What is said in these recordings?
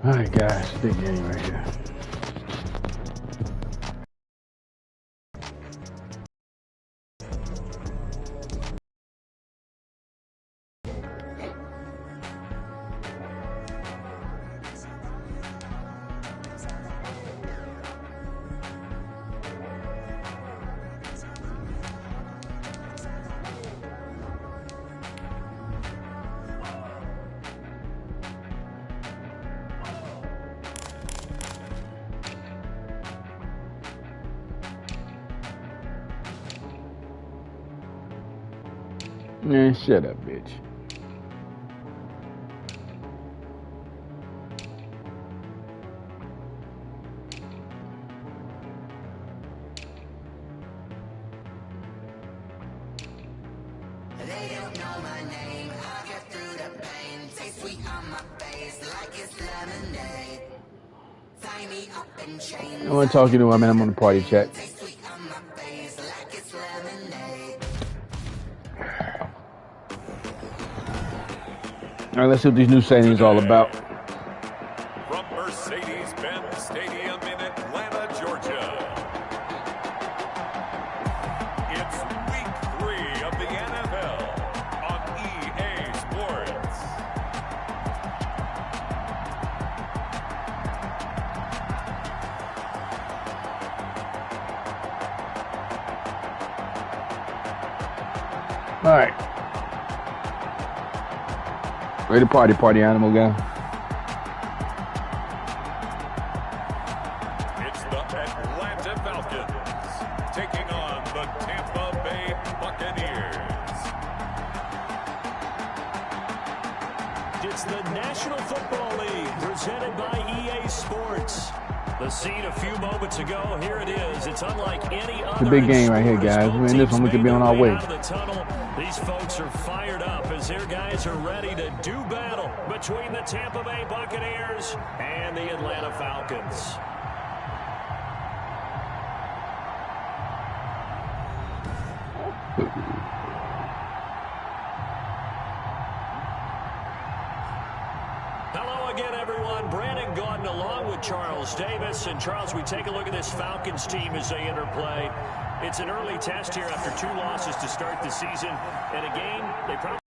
All right, guys, big game right here. Man, shut up, bitch. They don't know my name. I get through the pain. Taste sweet on my face like it's lemonade. Tie me up in chains. I want to talk to you, I mean, I'm on the party chat. Taste sweet on my face like it's lemonade. All right, let's see what these new signings all about. From Mercedes-Benz Stadium in Atlanta, Georgia, it's Week 3 of the NFL on EA Sports. All right. Ready to party animal guy. It's the Atlanta Falcons taking on the Tampa Bay Buccaneers. It's the National Football League presented by EA Sports. The scene a few moments ago, here it is. It's unlike any other. It's a big game right here, guys. We in this one, we could be on our way. These folks are fired up as their guys are ready to do battle between the Tampa Bay Buccaneers and the Atlanta Falcons. Hello again, everyone. Brandon Gaudin along with Charles Davis. And Charles, we take a look at this Falcons team as they interplay. It's an early test here after 2 losses to start the season. And again, they probably...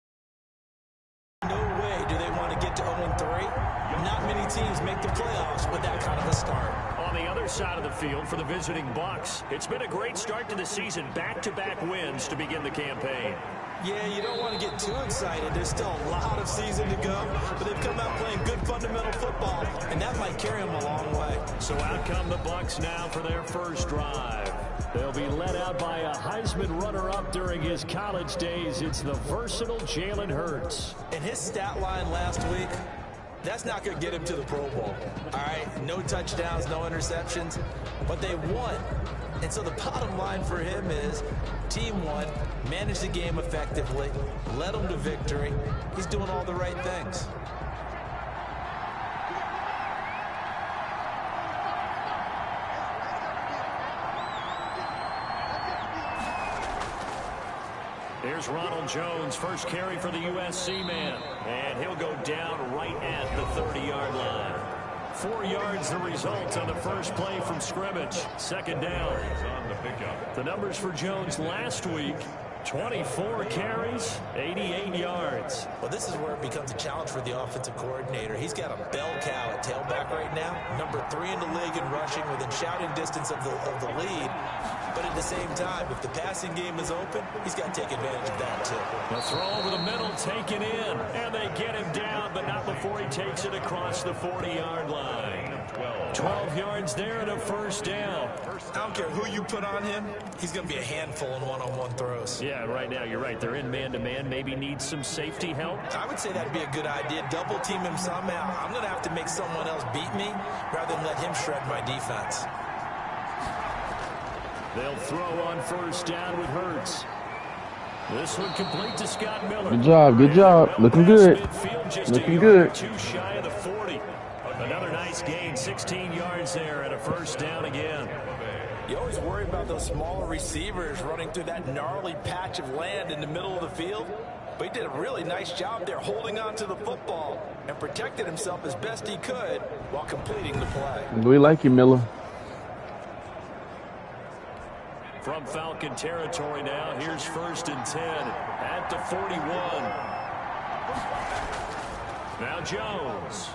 No way do they want to get to 0-3. Not many teams make the playoffs with that kind of a start. On the other side of the field for the visiting Bucs, it's been a great start to the season. Back-to-back wins to begin the campaign. Yeah, you don't want to get too excited. There's still a lot of season to go, but they've come out playing good fundamental football, and that might carry them a long way. So out come the Bucs now for their first drive. They'll be led out by a Heisman runner-up during his college days. It's the versatile Jalen Hurts. And his stat line last week, that's not going to get him to the Pro Bowl. All right, no touchdowns, no interceptions, but they won. And so the bottom line for him is team won, managed the game effectively, led them to victory. He's doing all the right things. Here's Ronald Jones, first carry for the USC man. And he'll go down right at the 30-yard line. 4 yards the result on the first play from scrimmage. Second down. The numbers for Jones last week, 24 carries, 88 yards. Well, this is where it becomes a challenge for the offensive coordinator. He's got a bell cow at tailback right now, number 3 in the league in rushing within shouting distance of the lead. But at the same time, if the passing game is open, he's got to take advantage of that, too. The throw over the middle taken in, and they get him down, but not before he takes it across the 40-yard line. 12 yards there and a first down. I don't care who you put on him, he's going to be a handful in one-on-one throws. Yeah, right now, you're right. They're in man-to-man, maybe needs some safety help. I would say that'd be a good idea. Double team him somehow. I'm going to have to make someone else beat me rather than let him shred my defense. They'll throw on first down with Hurts. This one complete to Scott Miller. Good job, good job. Looking good. Looking good. Too shy of the 40. Another nice gain, 16 yards there and a first down again. You always worry about those smaller receivers running through that gnarly patch of land in the middle of the field. but he did a really nice job there holding on to the football and protected himself as best he could while completing the play. We like you, Miller. From Falcon territory now, here's 1st and 10 at the 41. Now Jones.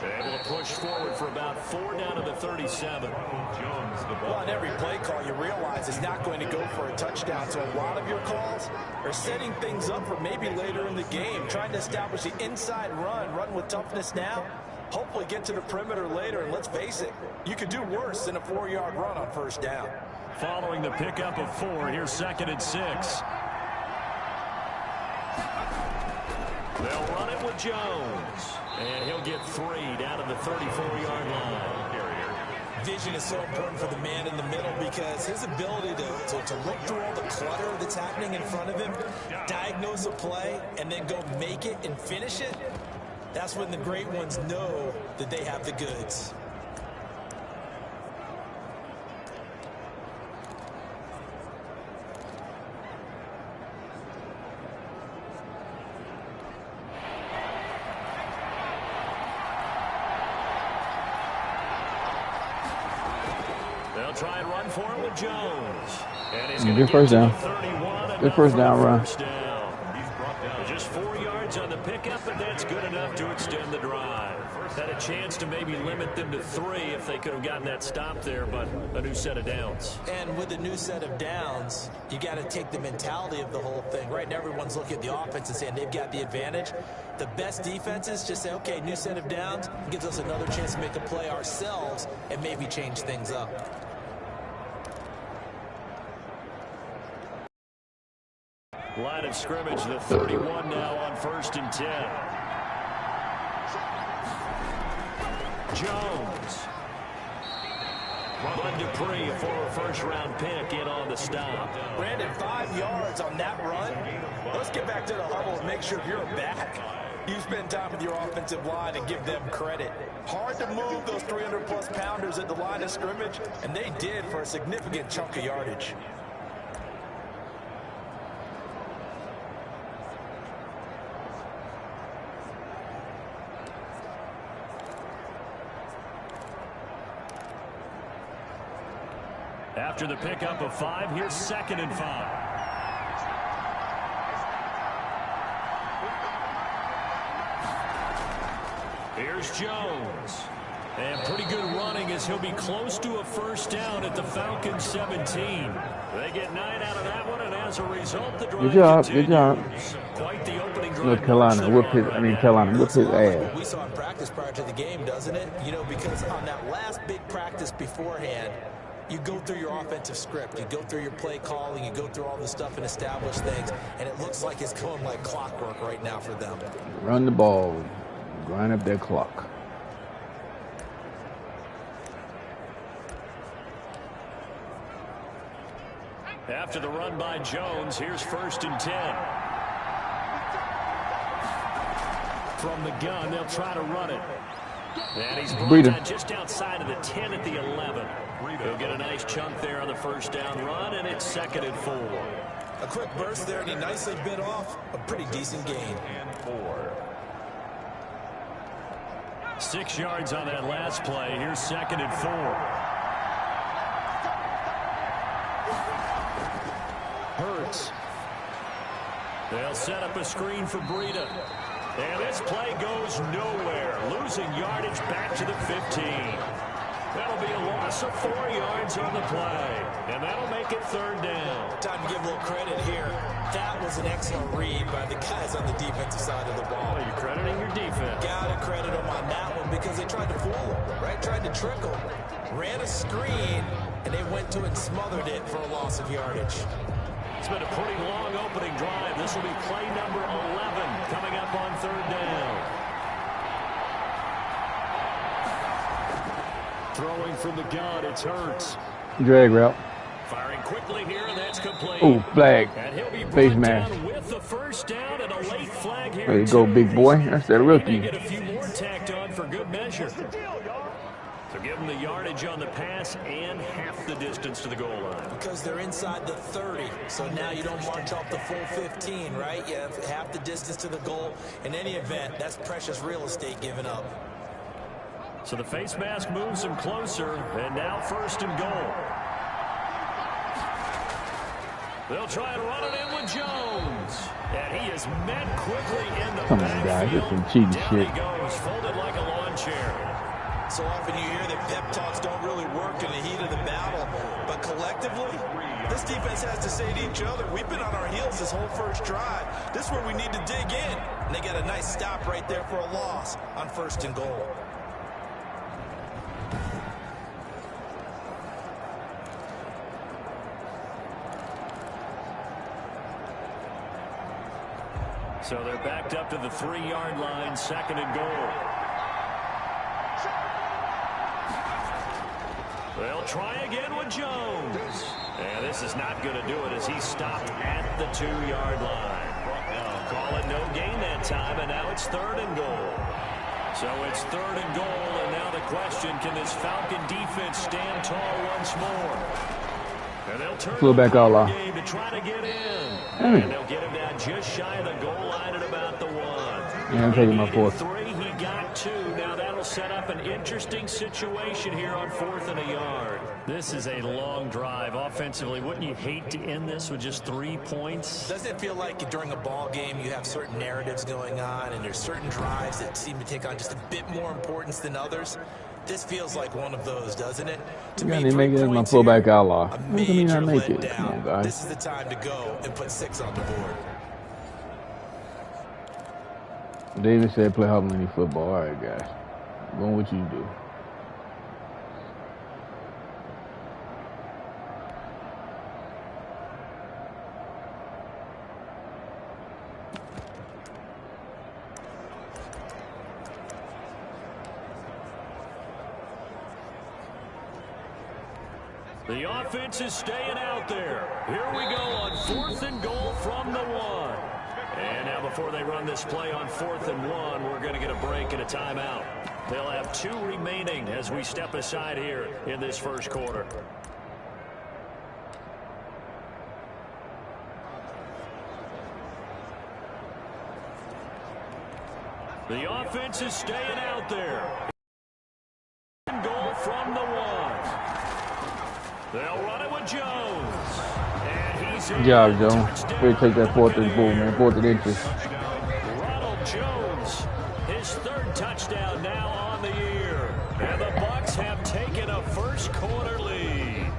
Able to push forward for about 4 down to the 37. Well, on every play call, you realize it's not going to go for a touchdown. So a lot of your calls are setting things up for maybe later in the game, trying to establish the inside run with toughness now, hopefully get to the perimeter later. And let's face it, you could do worse than a 4-yard run on 1st down. Following the pickup of 4, here's 2nd and 6. They'll run it with Jones. And he'll get 3 down to the 34-yard line. Vision is so important for the man in the middle because his ability to look through all the clutter that's happening in front of him, diagnose a play, and then go make it and finish it, that's when the great ones know that they have the goods. They'll try and run for it with Jones. And he's Good first down. 31. Good first down run. Just 4 yards on the pickup, but that's good enough to extend the drive. Had a chance to maybe limit them to 3 if they could have gotten that stop there, but a new set of downs. And with a new set of downs, you got to take the mentality of the whole thing. Right now, everyone's looking at the offense and saying they've got the advantage. The best defenses just say, okay, new set of downs gives us another chance to make a play ourselves and maybe change things up. Line of scrimmage, the 31 now on 1st and 10. Jones. Bud Dupree, a former first-round pick, in on the stop. Brandon, 5 yards on that run. Let's get back to the huddle and make sure you're back. You spend time with your offensive line and give them credit. Hard to move those 300-plus pounders at the line of scrimmage, and they did for a significant chunk of yardage. After the pickup of 5, here's 2nd and 5. Here's Jones. And pretty good running as he'll be close to a 1st down at the Falcons 17. They get 9 out of that one, and as a result, the drive continues. Good job. Quite the opening drive. North Carolina whip his, Carolina whip his ass. We saw in practice prior to the game, doesn't it? You know, because on that last big practice beforehand, you go through your offensive script, you go through your play calling, you go through all the stuff and establish things, and it looks like it's going like clockwork right now for them. Run the ball, grind up their clock. After the run by Jones, here's 1st and 10. From the gun, they'll try to run it. And he's brought down just outside of the 10 at the 11. He'll get a nice chunk there on the 1st down run, and it's 2nd and 4. A quick burst there, and he nicely bit off a pretty decent gain. 6 yards on that last play. Here's 2nd and 4. Hurts. They'll set up a screen for Breida. And this play goes nowhere. Losing yardage back to the 15. That'll be a loss of 4 yards on the play. And that'll make it 3rd down. Time to give a little credit here. That was an excellent read by the guys on the defensive side of the ball. Well, you're crediting your defense. Gotta credit them on that one because they tried to fool him, right? Tried to trick him. Ran a screen, and they went to it and smothered it for a loss of yardage. It's been a pretty long opening drive. This will be play number 11 coming up on 3rd down. Throwing from the gun, it's Hurts. Drag route. Firing quickly here, and that's complete. Oh, flag. And he'll be Face brought mask. down with the 1st down and a late flag here. There you go, big boy. That's that They rookie. get a few more tacked on for good measure. So give him the yardage on the pass and half the distance to the goal line. Because they're inside the 30, so now you don't march off the full 15, right? You have half the distance to the goal. In any event, that's precious real estate given up. So the face mask moves him closer, and now 1st and goal. They'll try and run it in with Jones. And he is met quickly in the Come on, guys. This is some cheating shit. He goes, folded like a lawn chair. So often you hear that pep talks don't really work in the heat of the battle, but collectively, this defense has to say to each other, we've been on our heels this whole first drive. This is where we need to dig in. And they got a nice stop right there for a loss on 1st and goal. So they're backed up to the 3-yard line, 2nd and goal. They'll try again with Jones. And this is not going to do it as he stopped at the 2-yard line. Call it no gain that time, and now it's 3rd and goal. So it's 3rd and goal, and now the question, can this Falcon defense stand tall once more? And they'll turn Fullback the all game to try to get in. And they'll get him down just shy of the goal line at about the 1. Yeah, I'm taking my 4th. 3, he got 2. Now that'll set up an interesting situation here on 4th and a yard. This is a long drive offensively. Wouldn't you hate to end this with just 3 points? Doesn't it feel like during a ball game you have certain narratives going on and there's certain drives that seem to take on just a bit more importance than others? This feels like one of those, doesn't it? You gotta make it as my fullback outlaw. How can you not make it? Letdown. Come on, guys. This is the time to go and put 6 on the board. David said play Hobaleni football. All right, guys. I'm going what you do. The offense is staying out there. Here we go on 4th and goal from the 1. And now before they run this play on 4th and 1, we're going to get a break and a timeout. They'll have 2 remaining as we step aside here in this first quarter. The offense is staying out there. Goal from the 1. They'll run it with Jones. And he's in. Good job, Jones. Way to take that 4th and goal, man. 4th and inches. Ronald Jones, his 3rd touchdown now on the year. And the Bucs have taken a first quarter lead.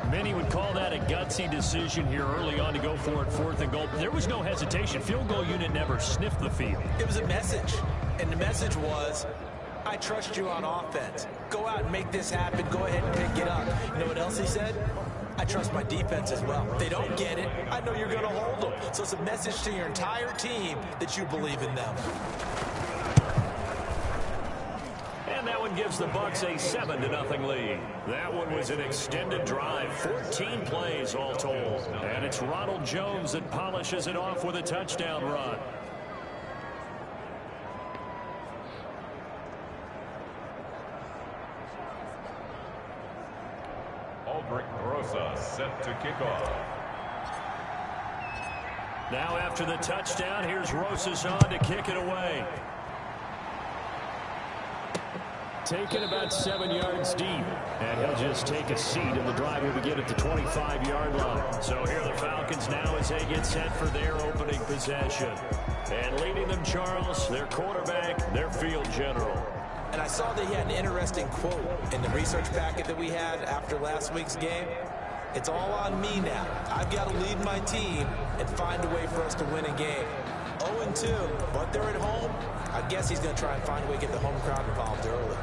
Many would call that a gutsy decision here early on to go for it 4th and goal. There was no hesitation. Field goal unit never sniffed the field. It was a message, and the message was, I trust you on offense. Go out and make this happen. Go ahead and pick it up. You know what else he said? I trust my defense as well. If they don't get it, I know you're going to hold them. So it's a message to your entire team that you believe in them. And that one gives the Bucs a 7-0 lead. That one was an extended drive, 14 plays all told. And it's Ronald Jones that polishes it off with a touchdown run. Set to kick off. Now after the touchdown, here's Rosas on to kick it away. Taken about 7 yards deep. And he'll just take a seat, and the drive will begin at the 25-yard line. So here are the Falcons now as they get set for their opening possession. And leading them, Charles, their quarterback, their field general. And I saw that he had an interesting quote in the research packet that we had after last week's game. It's all on me now. I've got to lead my team and find a way for us to win a game. 0-2, but they're at home. I guess he's going to try and find a way to get the home crowd involved early.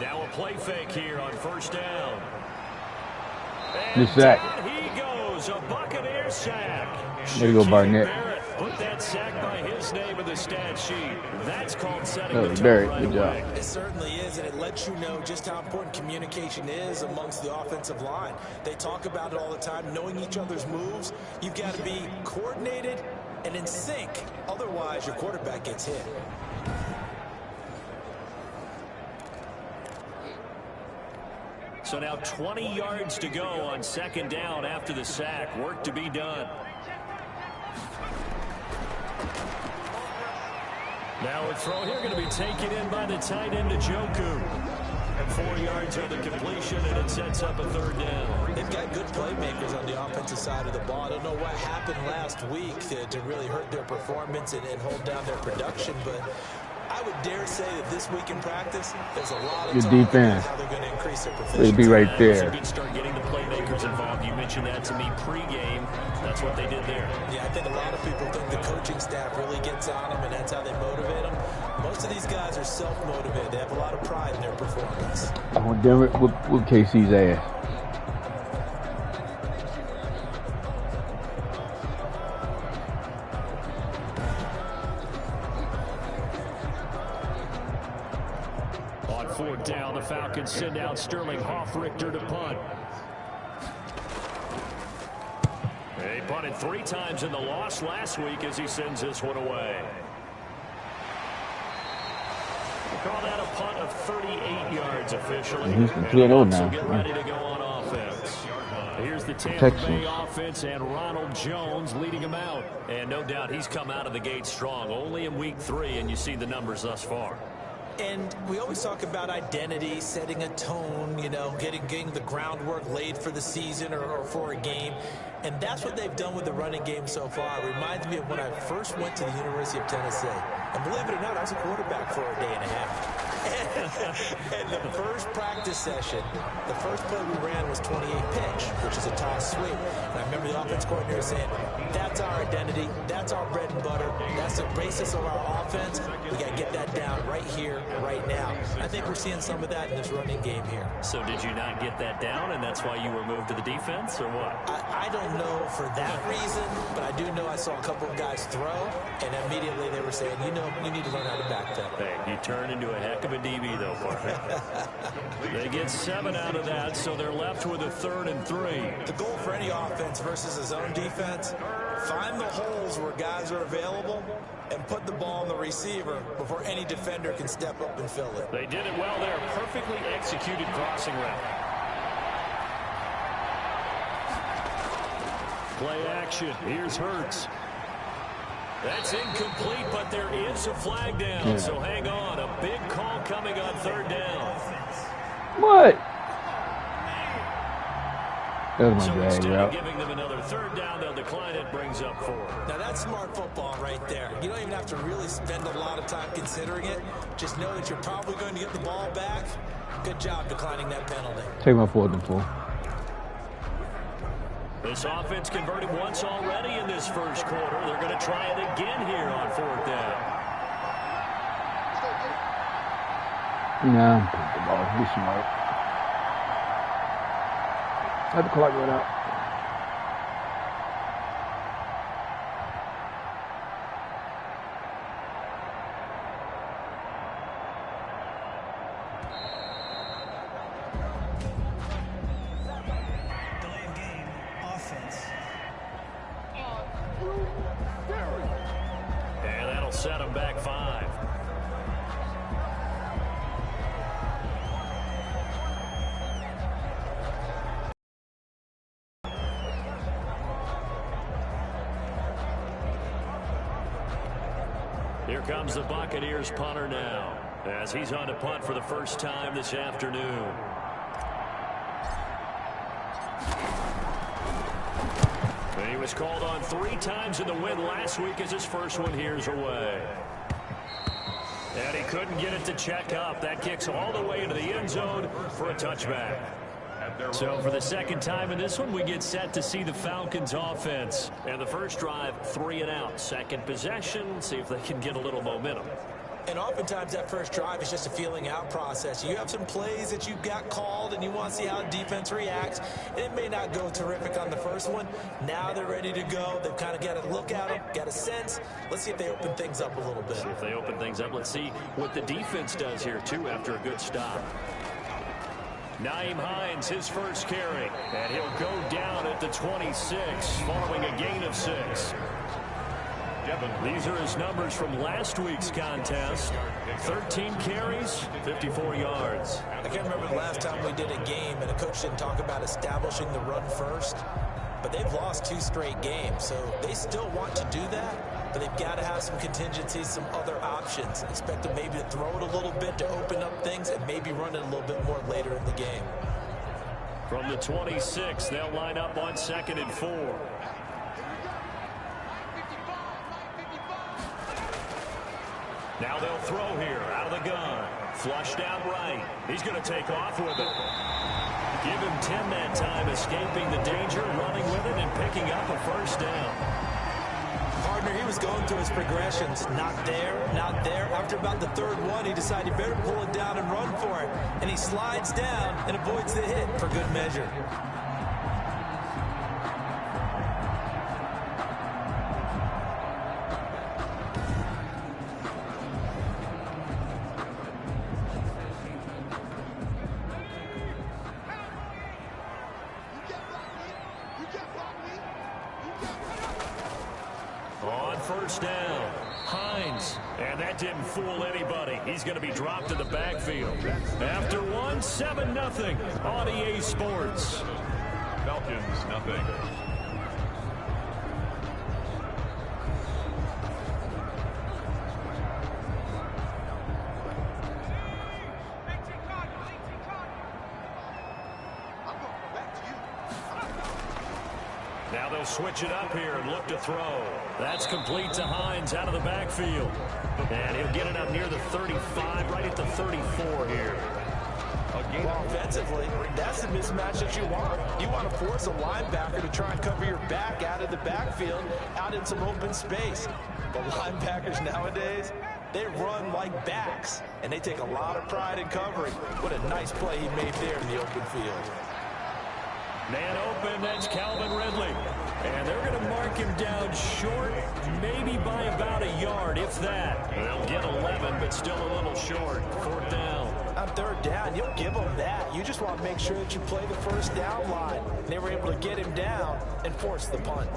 Now a play fake here on 1st down. Good sack. And he goes, a Buccaneer sack. There you go, Barnett. Put that sack by his name in the stat sheet. That's called setting the tone Derek, right good job. away. It certainly is, and it lets you know just how important communication is amongst the offensive line. They talk about it all the time, knowing each other's moves. You've got to be coordinated and in sync. Otherwise, your quarterback gets hit. So now 20 yards to go on second down after the sack. Work to be done. Now a throw here going to be taken in by the tight end Njoku. 4 yards on the completion, and it sets up a third down. They've got good playmakers on the offensive side of the ball. I don't know what happened last week to really hurt their performance and hold down their production, but I would dare say that this week in practice, there's a lot of Good talk defense. about how they're going to increase their They'd proficiency. be right It's a there. good start getting the playmakers involved. You mentioned that to me pregame. That's what they did there. Yeah, I think a lot of people think the coaching staff really gets on them, and that's how they motivate them. Most of these guys are self-motivated. They have a lot of pride in their performance. I want Denver with KC's ass. On fourth down, the Falcons send out Sterling Hoffrichter to punt. He punted 3 times in the loss last week as he sends this one away. We'll call that a punt of 38 yards officially. He's from 2-0 So now. get ready to go on offense. Here's the Tampa Texans. Bay offense and Ronald Jones leading him out. And no doubt he's come out of the gate strong. Only in week 3, and you see the numbers thus far. And we always talk about identity, setting a tone, you know, getting the groundwork laid for the season or for a game. And that's what they've done with the running game so far. It reminds me of when I first went to the University of Tennessee. And believe it or not, I was a quarterback for a day and a half. And the first practice session, the first play we ran was 28 pitch, which is a toss sweep. And I remember the offense coordinator saying, that's our identity, that's our bread and butter, that's the basis of our offense. We got to get that down right here, right now. I think we're seeing some of that in this running game here. So did you not get that down, and that's why you were moved to the defense, or what? I don't know for that reason, but I do know I saw a couple of guys throw, and immediately they were saying, you know, you need to learn how to backpedal. Hey, you turn into a heck of a DB, though, partner. They get 7 out of that, so they're left with a 3rd and 3. The goal for any offense versus a zone defense, find the holes where guys are available and put the ball on the receiver before any defender can step up and fill it. They did it well there. Perfectly executed crossing route. Play action. Here's Hurts. That's incomplete, but there is a flag down. Yeah. So hang on. A big call coming on 3rd down. What? That was So my drag instead of route. giving them another 3rd down, they'll decline it. Brings up 4. Now that's smart football right there. You don't even have to really spend a lot of time considering it. Just know that you're probably going to get the ball back. Good job declining that penalty. Take my 4th and 4. This offense converted once already in this first quarter. They're going to try it again here on 4th down. Nah, put the ball. Be smart. Let the clock run out. Delay of game, offense. And that'll set them back 5. Here comes the Buccaneers punter now, as he's on to punt for the first time this afternoon. And he was called on 3 times in the win last week as his first one here's away. And he couldn't get it to check up. That kicks all the way into the end zone for a touchback. So for the second time in this one, we get set to see the Falcons offense. And the first drive, 3 and out. Second possession, see if they can get a little momentum. And oftentimes that first drive is just a feeling out process. You have some plays that you've got called and you want to see how the defense reacts. It may not go terrific on the first one. Now they're ready to go. They've kind of got to look at them, got a sense. Let's see if they open things up a little bit. See if they open things up. Let's see what the defense does here, too, after a good stop. Nyheim Hines, his first carry. And he'll go down at the 26 following a gain of 6. These are his numbers from last week's contest. 13 carries, 54 yards. I can't remember the last time we did a game and a coach didn't talk about establishing the run first. But they've lost 2 straight games, so they still want to do that. But they've got to have some contingencies, some other options. Expect them maybe to throw it a little bit to open up things and maybe run it a little bit more later in the game. From the 26, they'll line up on 2nd and 4. Now they'll throw here out of the gun. Flushed out right. He's going to take off with it. Give him 10 that time, escaping the danger, running with it, and picking up a first down. Partner, he was going through his progressions. Not there, not there. After about the 3rd one, he decided he better pull it down and run for it. And he slides down and avoids the hit for good measure. On first down, Hines. And that didn't fool anybody. He's going to be dropped in the backfield. After 1, 7-0 on EA Sports. Falcons, nothing. Now they'll switch it up here and look to throw. That's complete to Hines out of the backfield. And he'll get it up near the 35, right at the 34 here. Well, offensively, that's the mismatch that you want. You want to force a linebacker to try and cover your back out of the backfield, out in some open space. But linebackers nowadays, they run like backs, and they take a lot of pride in covering. What a nice play he made there in the open field. Man open, that's Calvin Ridley. And they're going to mark him down short, maybe by about a yard, if that. They'll get 11, but still a little short. 4th down. On 3rd down, you'll give them that. You just want to make sure that you play the first down line. They were able to get him down and force the punt.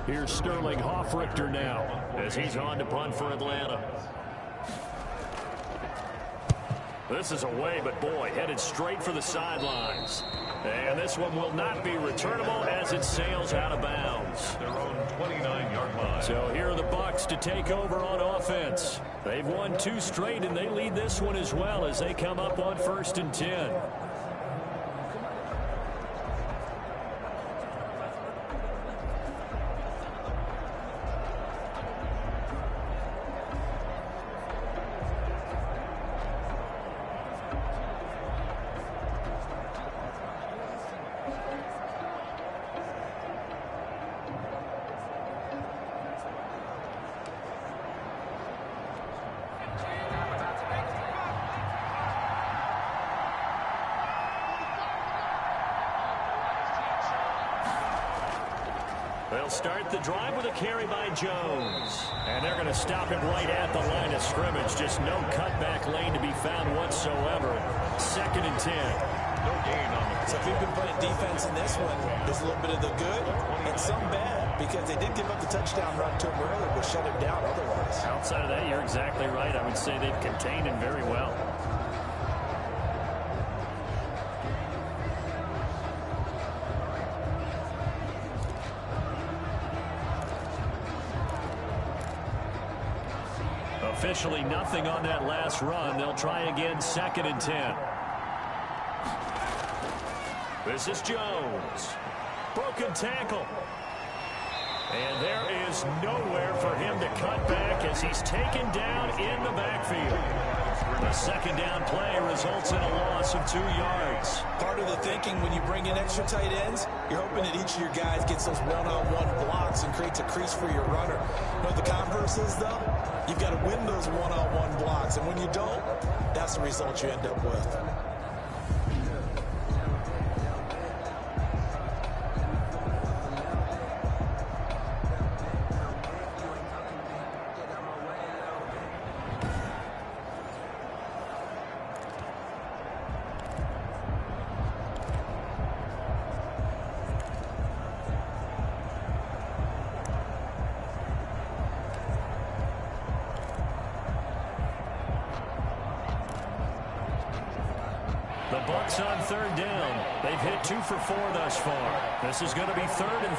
Here's Sterling Hoffrichter now as he's on to punt for Atlanta. This is away, but boy, headed straight for the sidelines. And this one will not be returnable as it sails out of bounds. Their own 29-yard line. So here are the Bucs to take over on offense. They've won 2 straight, and they lead this one as well as they come up on 1st and 10. They'll start the drive with a carry by Jones. And they're going to stop him right at the line of scrimmage. Just no cutback lane to be found whatsoever. 2nd and 10. No gain on the play. So if you've been playing defense in this one, there's a little bit of the good and some bad, because they did give up the touchdown run to him earlier, but shut him down otherwise. Outside of that, you're exactly right. I would say they've contained him very well. Officially nothing on that last run. They'll try again, 2nd and 10. This is Jones. Broken tackle. And there is nowhere for him to cut back as he's taken down in the backfield. A second down play results in a loss of 2 yards. Part of the thinking when you bring in extra tight ends, you're hoping that each of your guys gets those one-on-one blocks and creates a crease for your runner. You know what the converse is, though? You've got to win those one-on-one blocks, and when you don't, that's the result you end up with. The Bucs on third down. They've hit 2 for 4 thus far. This is going to be 3rd and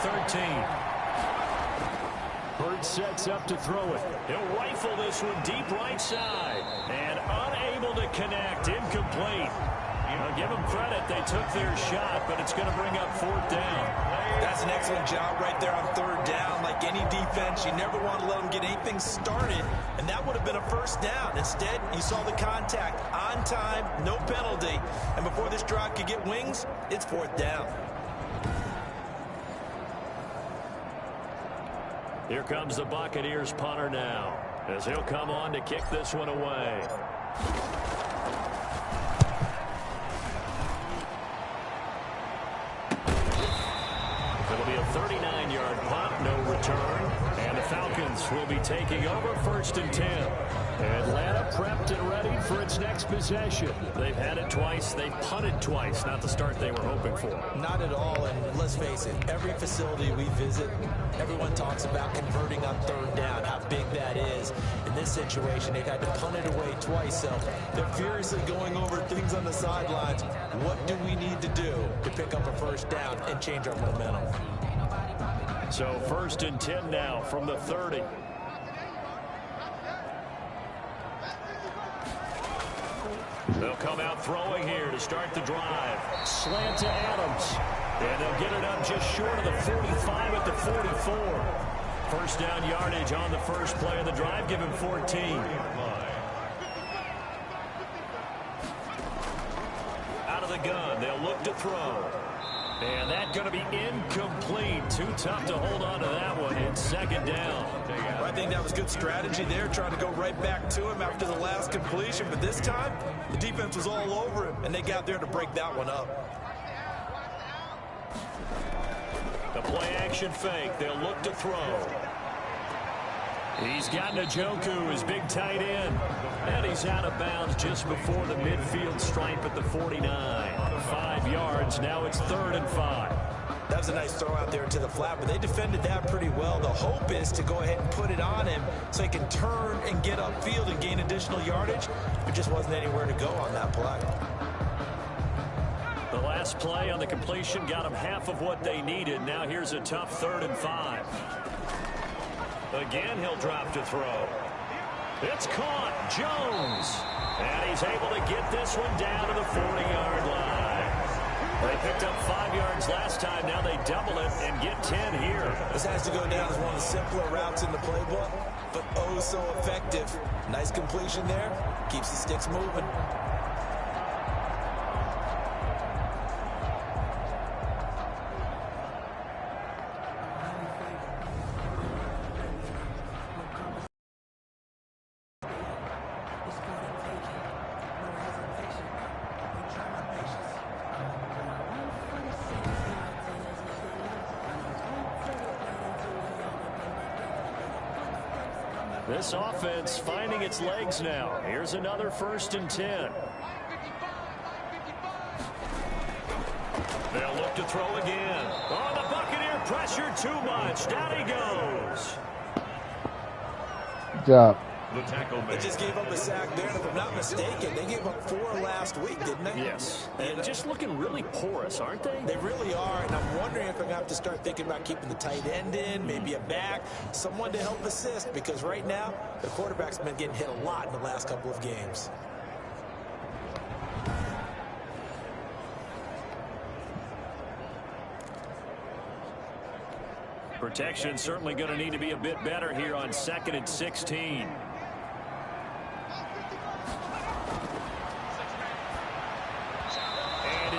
13. Bird sets up to throw it. He'll rifle this one deep right side. And unable to connect. Incomplete. I'll give them credit. They took their shot, but it's going to bring up 4th down. That's an excellent job right there on 3rd down. Like any defense, you never want to let them get anything started, and that would have been a 1st down. Instead, you saw the contact on time, no penalty, and before this drive could get wings, it's 4th down. Here comes the Buccaneers punter now, as he'll come on to kick this one away. It'll be a 39-yard punt, no return. And the Falcons will be taking over 1st and 10. Atlanta prepped and ready for its next possession. They've had it twice. They've punted twice. Not the start they were hoping for. Not at all, and let's face it, every facility we visit, everyone talks about converting on 3rd down, how big that is. In this situation, they've had to punt it away twice, so they're furiously going over things on the sidelines. What do we need to do to pick up a 1st down and change our momentum? So 1st and 10 now from the 30. They'll come out throwing here to start the drive. Slant to Adams. And they'll get it up just short of the 45 at the 44. 1st down yardage on the first play of the drive. Give him 14. Out of the gun. They'll look to throw. And that's going to be incomplete. Too tough to hold on to that one. It's 2nd down. Well, I think that was good strategy there, trying to go right back to him after the last completion. But this time, the defense was all over him, and they got there to break that one up. The play-action fake. They'll look to throw. He's got Njoku, his big tight end. And he's out of bounds just before the midfield stripe at the 49. 5 yards. Now it's 3rd and 5. That was a nice throw out there to the flat, but they defended that pretty well. The hope is to go ahead and put it on him so he can turn and get upfield and gain additional yardage. There just wasn't anywhere to go on that play. The last play on the completion got them half of what they needed. Now here's a tough 3rd and 5. Again, he'll drop to throw. It's caught. Jones. And he's able to get this one down to the 40-yard line. They picked up 5 yards last time. Now they double it and get 10 here. This has to go down as one of the simpler routes in the playbook, but oh so effective. Nice completion there. Keeps the sticks moving. This offense finding its legs now. Here's another 1st and 10. They'll look to throw again. Oh, the Buccaneer pressure too much. Down he goes. Good job. The tackle They just gave up a sack there, and if I'm not mistaken, they gave up 4 last week, didn't they? Yes. And just looking really porous, aren't they? They really are, and I'm wondering if I'm going to have to start thinking about keeping the tight end in, maybe a back, someone to help assist, because right now, the quarterback's been getting hit a lot in the last couple of games. Protection certainly going to need to be a bit better here on 2nd and 16.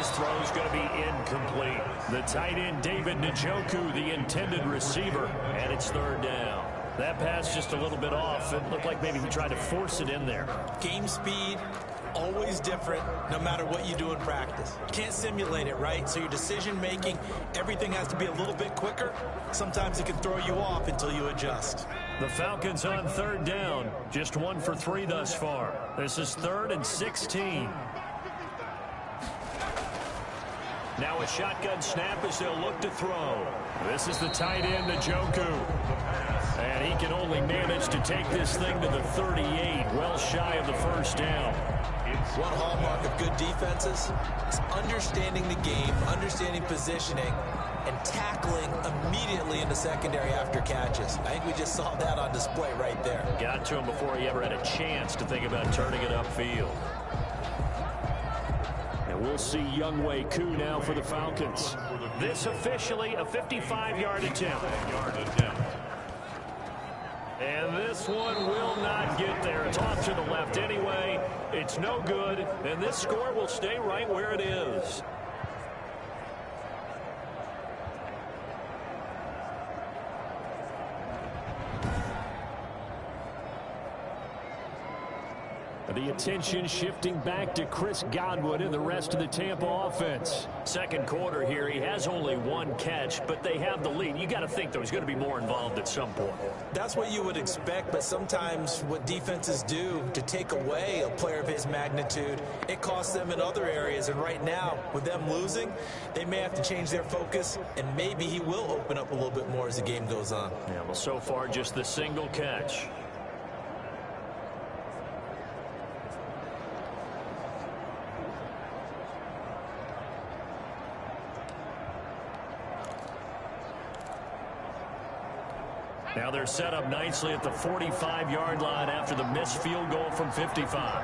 his throw is going to be incomplete. The tight end, David Njoku, the intended receiver, and it's third down. That pass just a little bit off. It looked like maybe he tried to force it in there. Game speed, always different, no matter what you do in practice. You can't simulate it, right? So your decision-making, everything has to be a little bit quicker. Sometimes it can throw you off until you adjust. The Falcons on third down. Just 1 for 3 thus far. This is 3rd and 16. Now a shotgun snap as they'll look to throw. This is the tight end, Njoku. And he can only manage to take this thing to the 38, well shy of the first down. One hallmark of good defenses is understanding the game, understanding positioning, and tackling immediately in the secondary after catches. I think we just saw that on display right there. Got to him before he ever had a chance to think about turning it upfield. And we'll see Younghoe Koo now for the Falcons. This officially a 55-yard attempt. And this one will not get there. It's off to the left anyway. It's no good. And this score will stay right where it is. The attention shifting back to Chris Godwin and the rest of the Tampa offense. Second quarter here, he has only 1 catch, but they have the lead. You got to think there's going to be more involved at some point. That's what you would expect, but sometimes what defenses do to take away a player of his magnitude, it costs them in other areas. And right now, with them losing, they may have to change their focus, and maybe he will open up a little bit more as the game goes on. Yeah, well, so far just the single catch. Now they're set up nicely at the 45-yard line after the missed field goal from 55.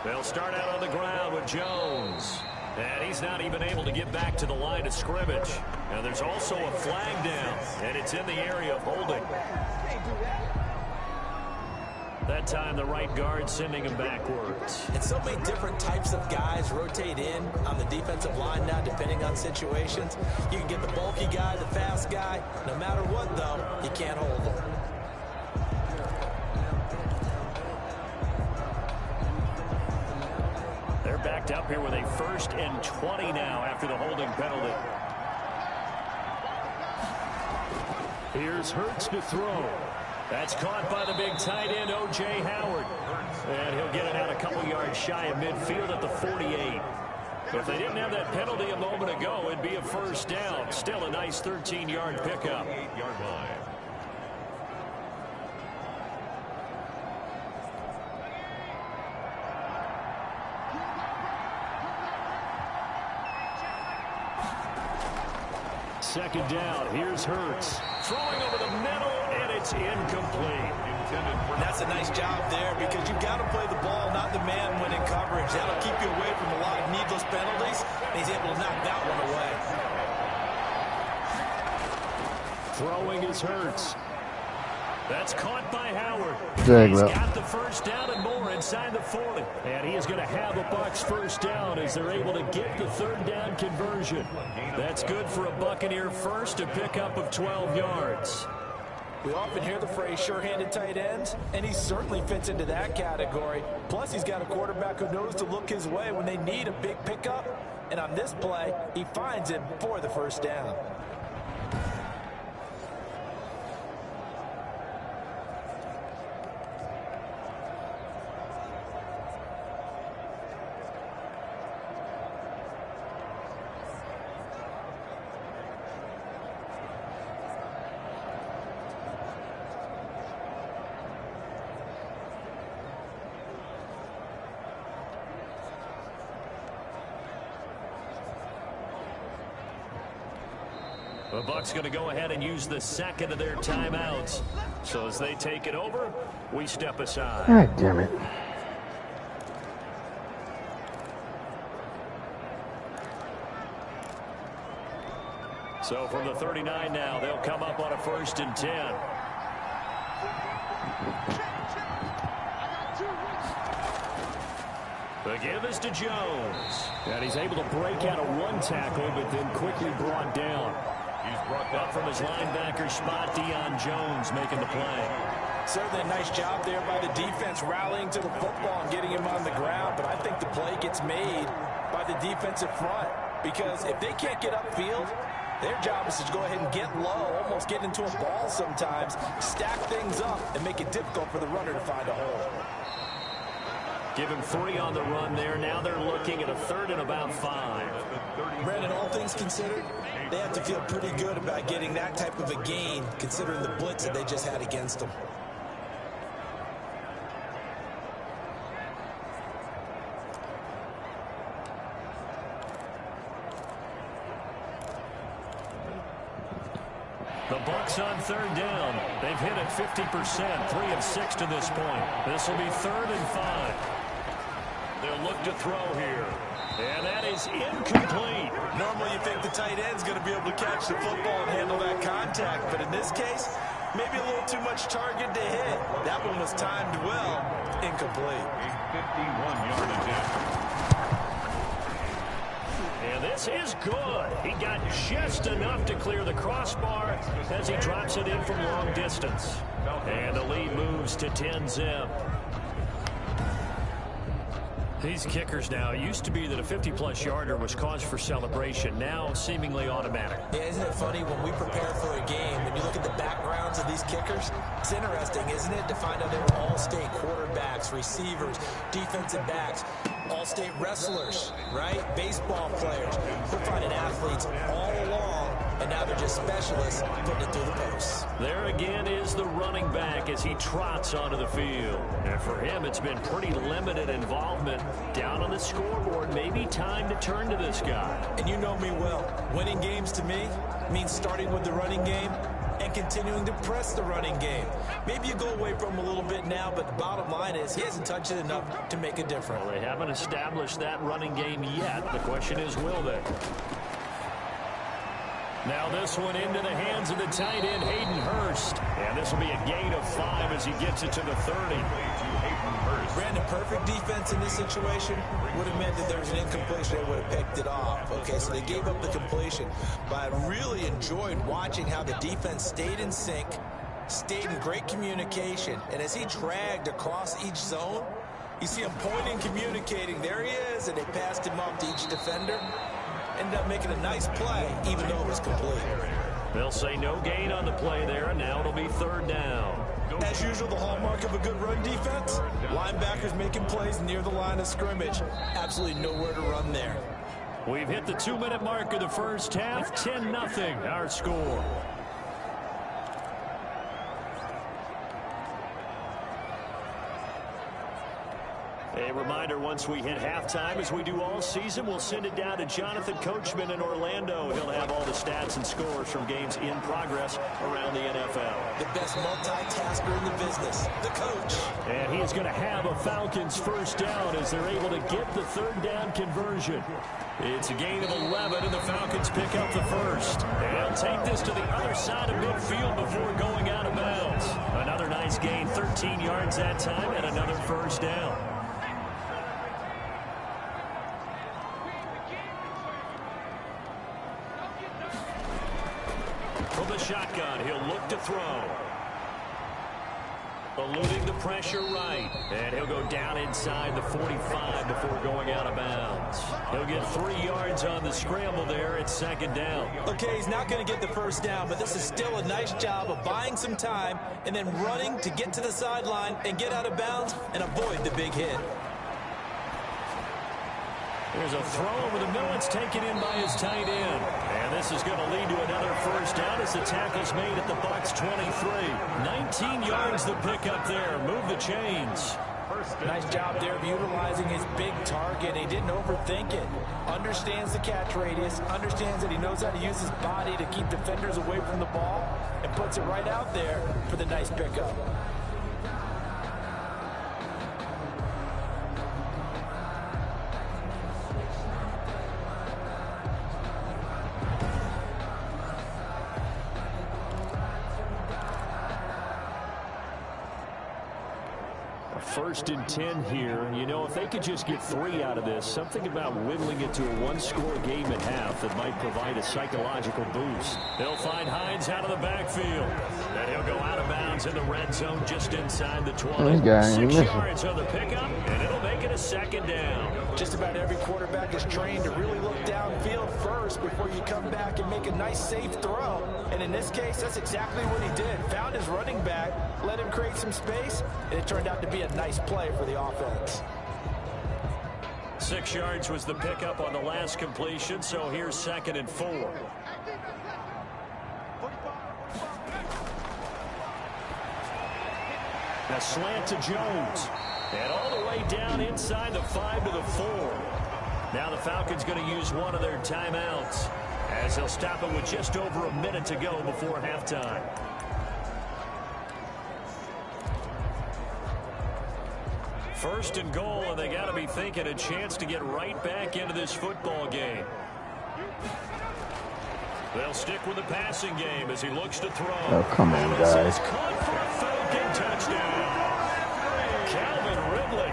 They'll start out on the ground with Jones. And he's not even able to get back to the line of scrimmage. And there's also a flag down, and it's in the area of holding. That time the right guard sending him backwards. And so many different types of guys rotate in on the defensive line now, depending on situations. You can get the bulky guy, the fast guy. No matter what, though, you can't hold them. They're backed up here with a 1st and 20 now after the holding penalty. Here's Hurts to throw. That's caught by the big tight end, O.J. Howard. And he'll get it out a couple yards shy of midfield at the 48. If they didn't have that penalty a moment ago, it'd be a first down. Still a nice 13-yard pickup. Second down, here's Hurts. Throwing over the middle, and it's incomplete. That's a nice job there because you've got to play the ball, not the man when in coverage. That'll keep you away from a lot of needless penalties. He's able to knock that one away. Throwing is Hurts. That's caught by Howard. He's got the first down and more inside the 40. And he is going to have a Bucs first down as they're able to get the third down conversion. That's good for a Buccaneer first, a pickup of 12 yards. We often hear the phrase sure-handed tight ends, and he certainly fits into that category. Plus, he's got a quarterback who knows to look his way when they need a big pickup. And on this play, he finds it for the first down. The Bucs going to go ahead and use the second of their timeouts. So as they take it over, we step aside. God damn it. So from the 39 now, they'll come up on a 1st and 10. The give is to Jones. And he's able to break out of one tackle, but then quickly brought down. He's brought up from his linebacker spot. Jones making the play. Certainly a nice job there by the defense rallying to the football and getting him on the ground. But I think the play gets made by the defensive front. Because if they can't get upfield, their job is to go ahead and get low, almost get into a ball sometimes, stack things up, and make it difficult for the runner to find a hole. Give him 3 on the run there. Now they're looking at a 3rd and about 5. Brandon, all things considered, they have to feel pretty good about getting that type of a gain, considering the blitz that they just had against them. The Bucs on 3rd down. They've hit it 50%, 3 of 6 to this point. This will be 3rd and 5. They'll look to throw here. And that is incomplete. Normally you think the tight end's going to be able to catch the football and handle that contact. But in this case, maybe a little too much target to hit. That one was timed well. Incomplete. A 51-yard attempt. And this is good. He got just enough to clear the crossbar as he drops it in from long distance. And the lead moves to 10-zip. These kickers now, it used to be that a 50-plus yarder was cause for celebration. Now seemingly automatic. Yeah, isn't it funny when we prepare for a game, when you look at the backgrounds of these kickers, it's interesting, isn't it, to find out they were all-state quarterbacks, receivers, defensive backs, all-state wrestlers, right? Baseball players. We're finding athletes all along, and now they're just specialists putting it through the posts. There again is the running back as he trots onto the field. And for him, it's been pretty limited involvement. Down on the scoreboard, maybe time to turn to this guy. And you know me well. Winning games to me means starting with the running game and continuing to press the running game. Maybe you go away from him a little bit now, but the bottom line is he hasn't touched it enough to make a difference. Well, they haven't established that running game yet. The question is, will they? Now this one into the hands of the tight end, Hayden Hurst. And this will be a gain of 5 as he gets it to the 30. Brandon, perfect defense in this situation would have meant that there was an incompletion. They would have picked it off. Okay, so they gave up the completion. But I really enjoyed watching how the defense stayed in sync, stayed in great communication. And as he dragged across each zone, you see him pointing, communicating. There he is, and they passed him up to each defender. Ended up making a nice play, even though it was complete. They'll say no gain on the play there, and now it'll be 3rd down. As usual, the hallmark of a good run defense, linebackers making plays near the line of scrimmage. Absolutely nowhere to run there. We've hit the 2-minute mark of the first half, 10-0 our score. A reminder, once we hit halftime, as we do all season, we'll send it down to Jonathan Coachman in Orlando. He'll have all the stats and scores from games in progress around the NFL. The best multitasker in the business, the coach. And he is going to have a Falcons first down as they're able to get the 3rd down conversion. It's a gain of 11, and the Falcons pick up the first. And they'll take this to the other side of midfield before going out of bounds. Another nice gain, 13 yards that time, and another first down. From the shotgun, he'll look to throw. Eluding the pressure right. And he'll go down inside the 45 before going out of bounds. He'll get 3 yards on the scramble there at 2nd down. Okay, he's not going to get the first down, but this is still a nice job of buying some time and then running to get to the sideline and get out of bounds and avoid the big hit. There's a throw over the middle. It's taken in by his tight end. And this is going to lead to another first down as the tackle's made at the Bucs 23. 19 yards the pickup there. Move the chains. Nice job there of utilizing his big target. He didn't overthink it. Understands the catch radius. Understands that he knows how to use his body to keep defenders away from the ball. And puts it right out there for the nice pickup. 1st and 10 here. You know, if they could just get 3 out of this, something about whittling it to a one-score game at half that might provide a psychological boost. They'll find Hines out of the backfield. And he'll go out of bounds in the red zone just inside the 20. 6 yards on the pickup, and it'll make it a 2nd down. Just about every quarterback is trained to really look downfield first before you come back and make a nice, safe throw. And in this case, that's exactly what he did. Found his running back, let him create some space, and it turned out to be a nice play for the offense. 6 yards was the pickup on the last completion, so here's 2nd and 4. A slant to Jones. And all the way down inside the 5 to the 4. Now the Falcons going to use one of their timeouts as they'll stop it with just over a minute to go before halftime. First and goal, and they got to be thinking a chance to get right back into this football game. They'll stick with the passing game as he looks to throw. Oh, come on, guys. Caught for a Falcon touchdown. Calvin Ridley,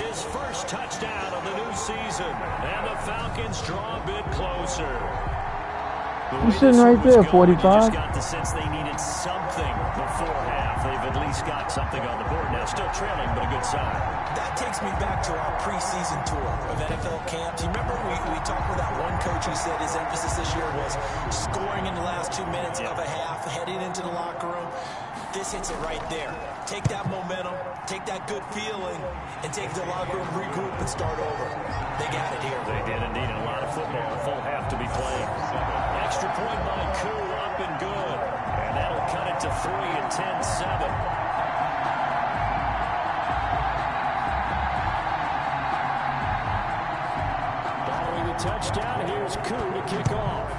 his first touchdown of the new season, and the Falcons draw a bit closer. He's sitting right there, 45. Just got the sense they needed something before half. They've at least got something on the board now. Still trailing, but a good sign. That takes me back to our preseason tour of NFL camps. You remember we talked with that one coach who said his emphasis this year was scoring in the last 2 minutes of a half, heading into the locker room. This hits it right there. Take that momentum, take that good feeling, and take the locker room, regroup, and start over. They got it here. They did indeed. A lot of football, a full half to be played. Extra point by Koo, up and good. And that'll cut it to 3 at 10-7. Following the touchdown, here's Koo to kick off.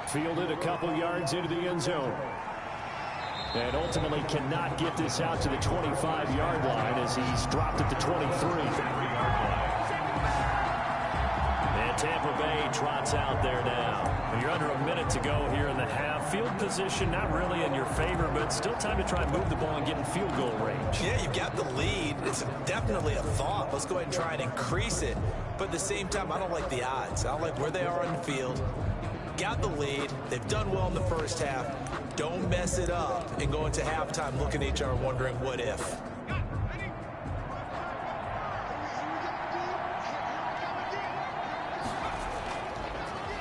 Fielded a couple yards into the end zone. And ultimately cannot get this out to the 25-yard line as he's dropped at the 23. And Tampa Bay trots out there now. And you're under a minute to go here in the half. Field position not really in your favor, but still time to try and move the ball and get in field goal range. Yeah, you've got the lead. It's definitely a thought. Let's go ahead and try and increase it. But at the same time, I don't like the odds. I don't like where they are on the field. Got the lead. They've done well in the first half. Don't mess it up and go into halftime looking at each other wondering what if.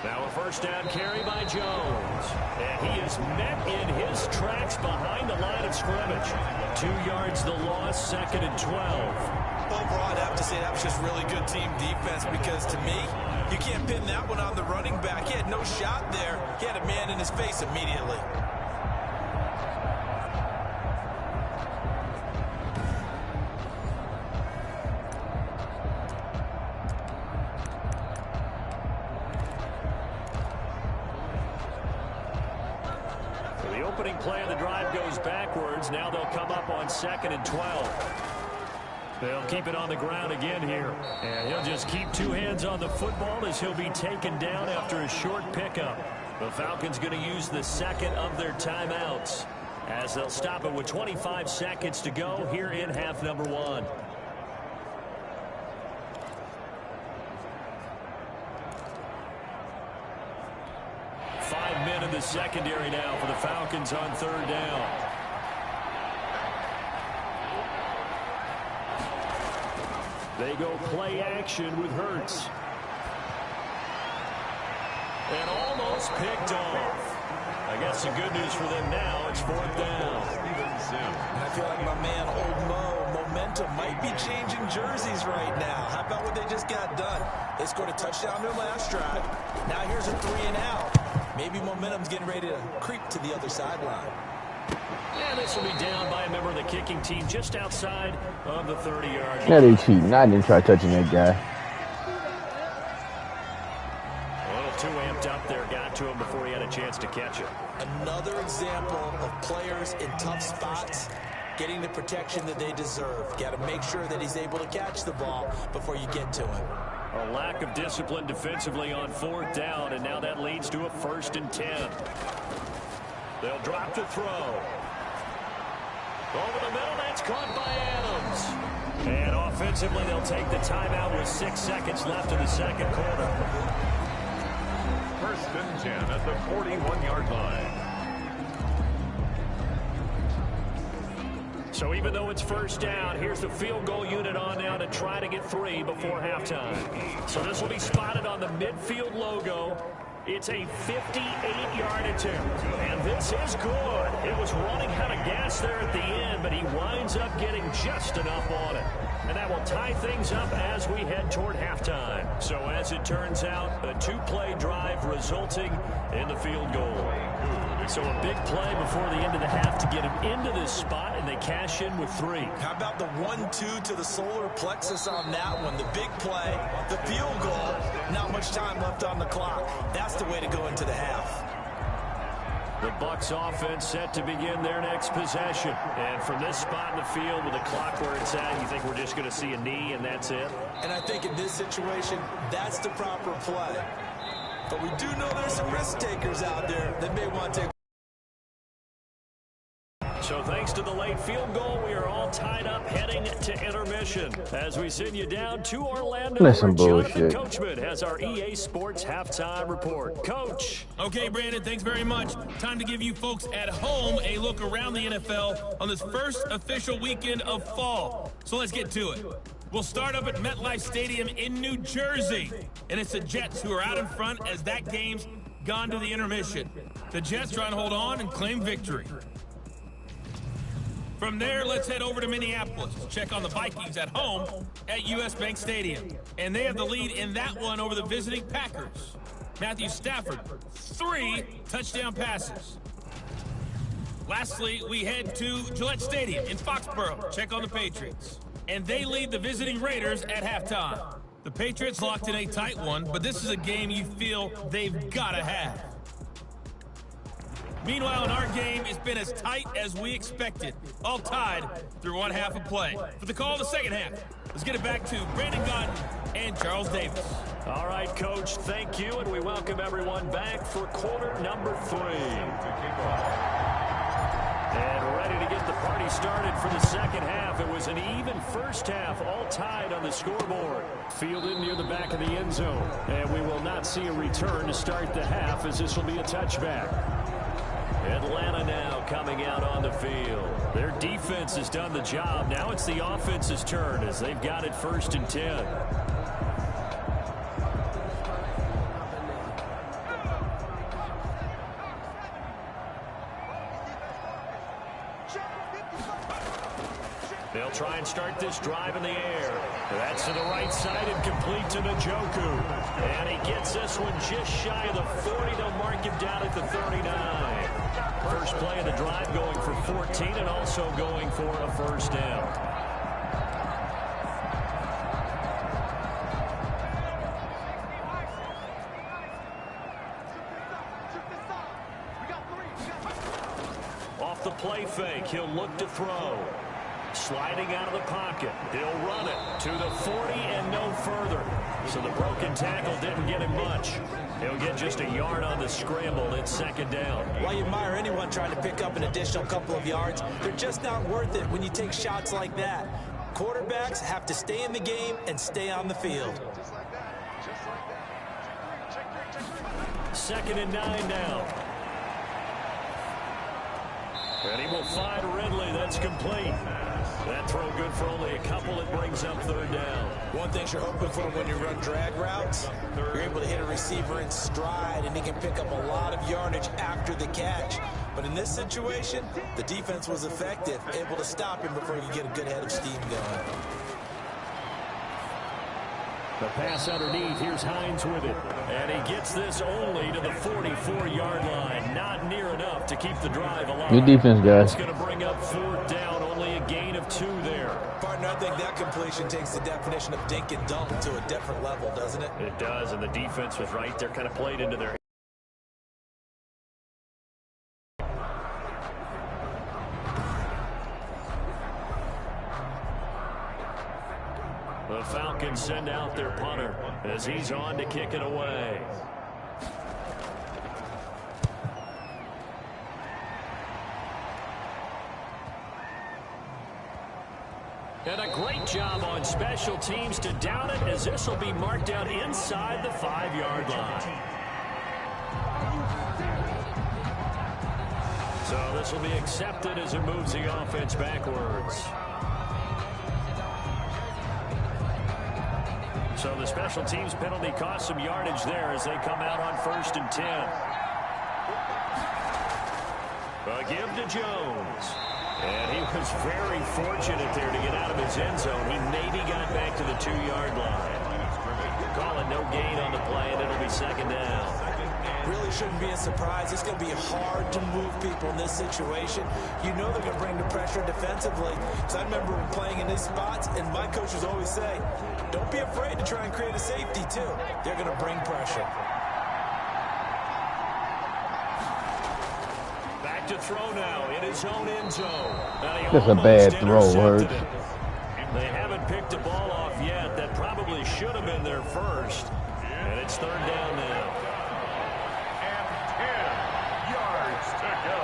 Now a first down carry by Jones. And he is met in his tracks behind the line of scrimmage. 2 yards the loss, 2nd and 12. Overall, I'd have to say that was just really good team defense because to me, you can't pin that one on the running back. He had no shot there. He had a man in his face immediately. The opening play of the drive goes backwards. Now they'll come up on 2nd and 12. They'll keep it on the ground again here. And he'll just keep 2 hands on the football as he'll be taken down after a short pickup. The Falcons going to use the 2nd of their timeouts as they'll stop it with 25 seconds to go here in half number 1. In the secondary now for the Falcons on 3rd down. They go play action with Hurts. And almost picked off. I guess the good news for them now, it's 4th down. I feel like my man Old Mo, momentum might be changing jerseys right now. How about what they just got done? They scored a touchdown their last drive. Now here's a 3 and out. Maybe momentum's getting ready to creep to the other sideline. And this will be down by a member of the kicking team just outside of the 30-yard line. Yeah, they cheating. I didn't try touching that guy. A little too amped up there. Got to him before he had a chance to catch it. Another example of players in tough spots getting the protection that they deserve. Got to make sure that he's able to catch the ball before you get to him. A lack of discipline defensively on 4th down, and now that leads to a 1st and 10. They'll drop to throw. Over the middle, that's caught by Adams. And offensively, they'll take the timeout with 6 seconds left in the second quarter. 1st and 10 at the 41-yard line. So even though it's first down, here's the field goal unit on now to try to get 3 before halftime. So this will be spotted on the midfield logo. It's a 58-yard attempt, and this is good. It was running out of gas there at the end, but he winds up getting just enough on it. And that will tie things up as we head toward halftime. So as it turns out, a 2-play drive resulting in the field goal. So a big play before the end of the half to get him into this spot, and they cash in with 3. How about the 1-2 to the solar plexus on that one? The big play, the field goal, not much time left on the clock. That's the way to go into the half. The Bucs offense set to begin their next possession. And from this spot in the field with the clock where it's at, you think we're just going to see a knee and that's it? And I think in this situation, that's the proper play. But we do know there's some risk takers out there that may want to take. So thanks to the late field goal, we are all tied up heading to intermission. As we send you down to Orlando, That's some where Jonathan bullshit. Coachman has our EA Sports halftime report. Coach. Okay, Brandon, thanks very much. Time to give you folks at home a look around the NFL on this first official weekend of fall. So let's get to it. We'll start up at MetLife Stadium in New Jersey. And it's the Jets who are out in front as that game's gone to the intermission. The Jets trying to hold on and claim victory. From there, let's head over to Minneapolis to check on the Vikings at home at US Bank Stadium. And they have the lead in that one over the visiting Packers. Matthew Stafford, 3 touchdown passes. Lastly, we head to Gillette Stadium in Foxborough. Check on the Patriots. And they lead the visiting Raiders at halftime. The Patriots locked in a tight one, but this is a game you feel they've got to have. Meanwhile, in our game, it's been as tight as we expected. All tied through one half of play. For the call of the second half, let's get it back to Brandon Gaudin and Charles Davis. All right, Coach, thank you, and we welcome everyone back for quarter number 3. And ready to get the party started for the second half. It was an even first half, all tied on the scoreboard. Fielded near the back of the end zone. And we will not see a return to start the half, as this will be a touchback. Atlanta now coming out on the field. Their defense has done the job. Now it's the offense's turn as they've got it 1st and 10. They'll try and start this drive in the air. That's to the right side and complete to Njoku. And he gets this one just shy of the 40. They'll mark him down at the 39. First play of the drive going for 14 and also going for a first down. Off the play fake, he'll look to throw. Sliding out of the pocket. He'll run it to the 40 and no further. So the broken tackle didn't get him much. He'll get just a yard on the scramble. It's 2nd down. While you admire anyone trying to pick up an additional couple of yards, they're just not worth it when you take shots like that. Quarterbacks have to stay in the game and stay on the field. 2nd and 9 now. And he will find Ridley. That's complete. That throw good for only a couple. It brings up 3rd down. One thing you're hoping for when you run drag routes, you're able to hit a receiver in stride, and he can pick up a lot of yardage after the catch. But in this situation, the defense was effective, able to stop him before he could get a good head of steam going. The pass underneath. Here's Hines with it. And he gets this only to the 44-yard line. Not near enough to keep the drive alive. Good defense, guys. It's going to bring up 4th down. Only a gain of 2 there. Partner, I think that completion takes the definition of dink and dunk to a different level, doesn't it? It does, and the defense was right there, kind of played into their. The Falcons send out their punter as he's on to kick it away. And a great job on special teams to down it, as this will be marked out inside the 5-yard line. So this will be accepted as it moves the offense backwards. So the special teams penalty cost some yardage there as they come out on 1st and 10. A give to Jones. And he was very fortunate there to get out of his end zone. He maybe got back to the 2-yard line. Call it no gain on the play, and it'll be 2nd down. Really shouldn't be a surprise. It's going to be hard to move people in this situation. You know they're going to bring the pressure defensively. So I remember playing in these spots, and my coaches always say, don't be afraid to try and create a safety, too. They're going to bring pressure. Back to throw now in his own end zone. That's a bad throw, Hurts. They haven't picked the ball off yet. That probably should have been their first. And it's 3rd down now. And 10 yards to go.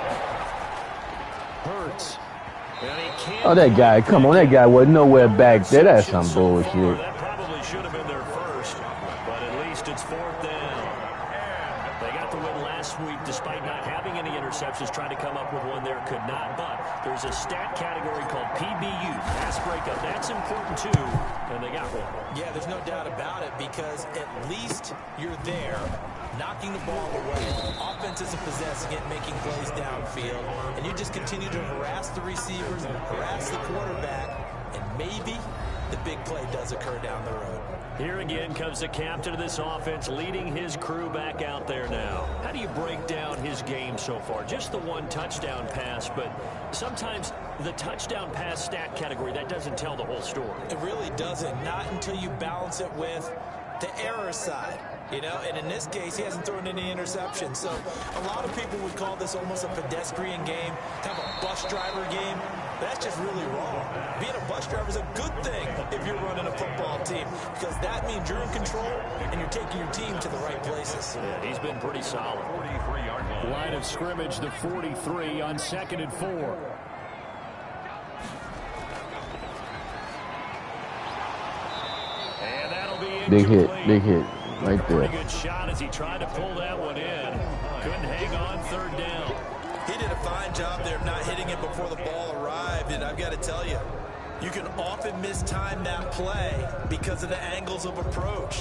Hurts. And he can't. Oh, that guy. Come on, that guy wasn't nowhere back there. That's some bullshit. That probably should have been their first. But at least it's 4th down. They got the win last week despite not having any interceptions. Trying to come up with one there, could not. But there's a stat category called PBU, pass breakup. That's important too, and they got one. Yeah, there's no doubt about it, because at least you're there knocking the ball away. Offense isn't possessing it, making plays downfield, and you just continue to harass the receivers and harass the quarterback, and maybe the big play does occur down the road. Here again comes the captain of this offense, leading his crew back out there now. How do you break down his game so far? Just the 1 touchdown pass, but sometimes the touchdown pass stat category, that doesn't tell the whole story. It really doesn't, not until you balance it with the error side. You know, and in this case, he hasn't thrown any interceptions. So a lot of people would call this almost a pedestrian game, kind of a bus driver game. That's just really wrong. Being a bus driver is a good thing if you're running a football team, because that means you're in control and you're taking your team to the right places. Yeah, he's been pretty solid. 43-yard line. Line of scrimmage, the 43 on 2nd and 4. And that'll be incomplete. Big hit, right there. Pretty good shot as he tried to pull that one in. Couldn't hang on 3rd down. He did a fine job there of not hitting it before the ball arrived, and I've got to tell you, you can often mistime that play because of the angles of approach.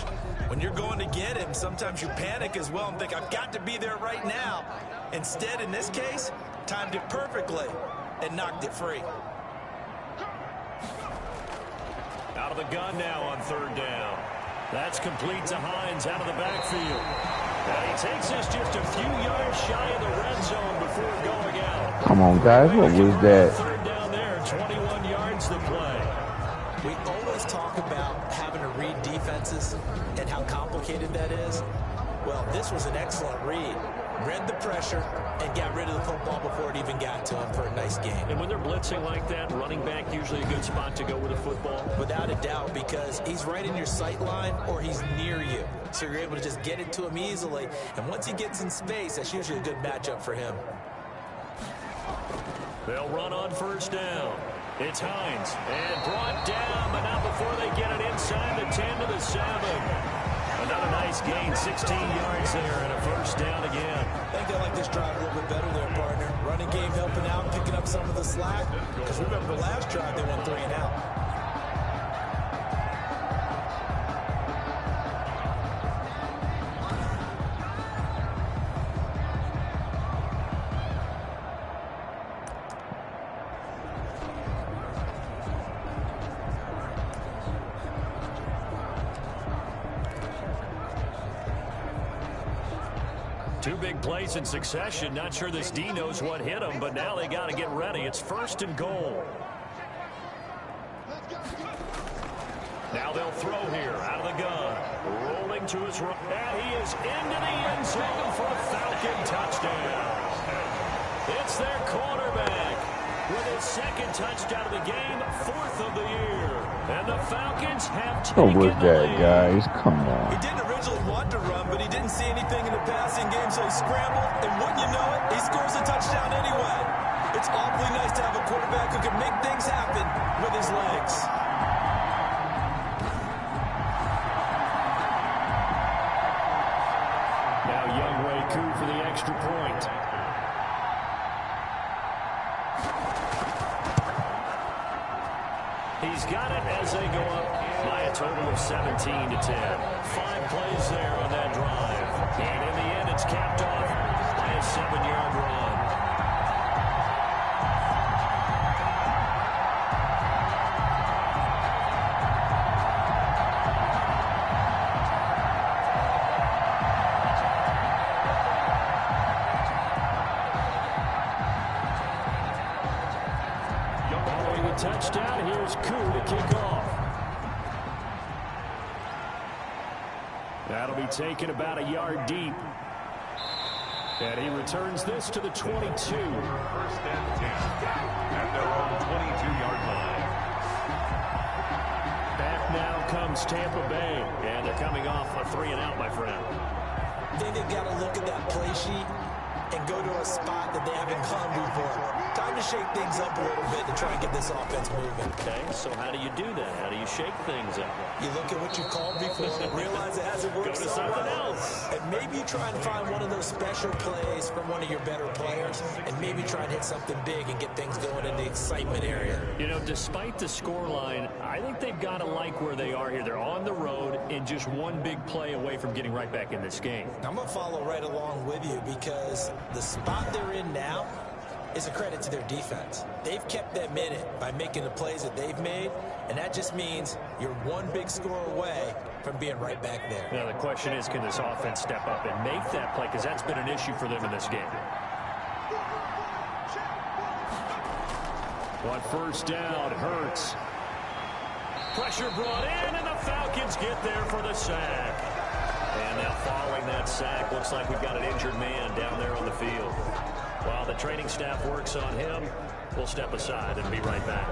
When you're going to get him, sometimes you panic as well and think, I've got to be there right now. Instead, in this case, timed it perfectly and knocked it free. Out of the gun now on 3rd down. That's complete to Hines out of the backfield. And he takes this just a few yards shy of the red zone before going out. Come on, guys. What was that? 3rd down there, 21 yards to play. We always talk about having to read defenses and how complicated that is. Well, this was an excellent read. Read the pressure and got rid of the football before it even got to him for a nice game. And when they're blitzing like that, running back usually a good spot to go with a football. Without a doubt, because he's right in your sight line or he's near you. So you're able to just get it to him easily. And once he gets in space, that's usually a good matchup for him. They'll run on 1st down. It's Hines. And brought down, but not before they get it inside the 10 to the 7. Another nice gain, 16 yards there, and a 1st down again. I think they like this drive a little bit better there, partner. Running game helping out, picking up some of the slack. Because remember, the last drive they went 3 and out. Two big plays in succession. Not sure this D knows what hit him, but now they got to get ready. It's 1st and goal. Now they'll throw here out of the gun. Rolling to his right. And he is into the end zone for a Falcon touchdown. It's their quarterback with his 2nd touchdown of the game, 4th of the year. And the Falcons have taken What was that, the lead. guys? Come on. He didn't originally want to run, but he didn't see anything in the passing game, so he scrambled, and wouldn't you know it, he scores a touchdown anyway. It's awfully nice to have a quarterback who can make things happen with his legs. Now Younghoe Koo for the extra point. He's got it as they go up by a total of 17-10. 5 plays there on that drive. And in the end, it's capped off by a 7-yard run. Following the touchdown, here's Koo to kick off. That'll be taken about a yard deep. And he returns this to the 22. First and 10 at their own 22-yard line. Back now comes Tampa Bay. And they're coming off a 3-and-out, my friend. I think they've got to look at that play sheet and go to a spot that they haven't gone before. Time to shake things up a little bit to try and get this offense moving. Okay, so how do you do that? How do you shake things up? You look at what you called before, realize it hasn't worked Go to so something well, else. and maybe you try and find one of those special plays from one of your better players, and maybe try and hit something big and get things going in the excitement area. You know, despite the scoreline, I think they've got to like where they are here. They're on the road and just one big play away from getting right back in this game. I'm going to follow right along with you because the spot they're in now is a credit to their defense. They've kept them in it by making the plays that they've made, and that just means you're one big score away from being right back there. Now, the question is, can this offense step up and make that play? Because that's been an issue for them in this game. On first down, Hurts. Pressure brought in, and the Falcons get there for the sack. And now following that sack, looks like we've got an injured man down there on the field. While the training staff works on him, we'll step aside and be right back.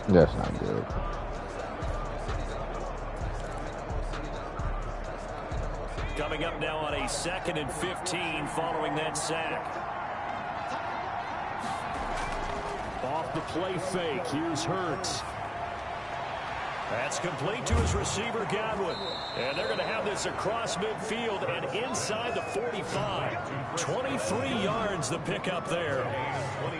That's not good. Coming up now on a 2nd and 15 following that sack. Off the play fake, here's Hurts. That's complete to his receiver, Godwin. And they're going to have this across midfield and inside the 45. 23 yards the pickup there.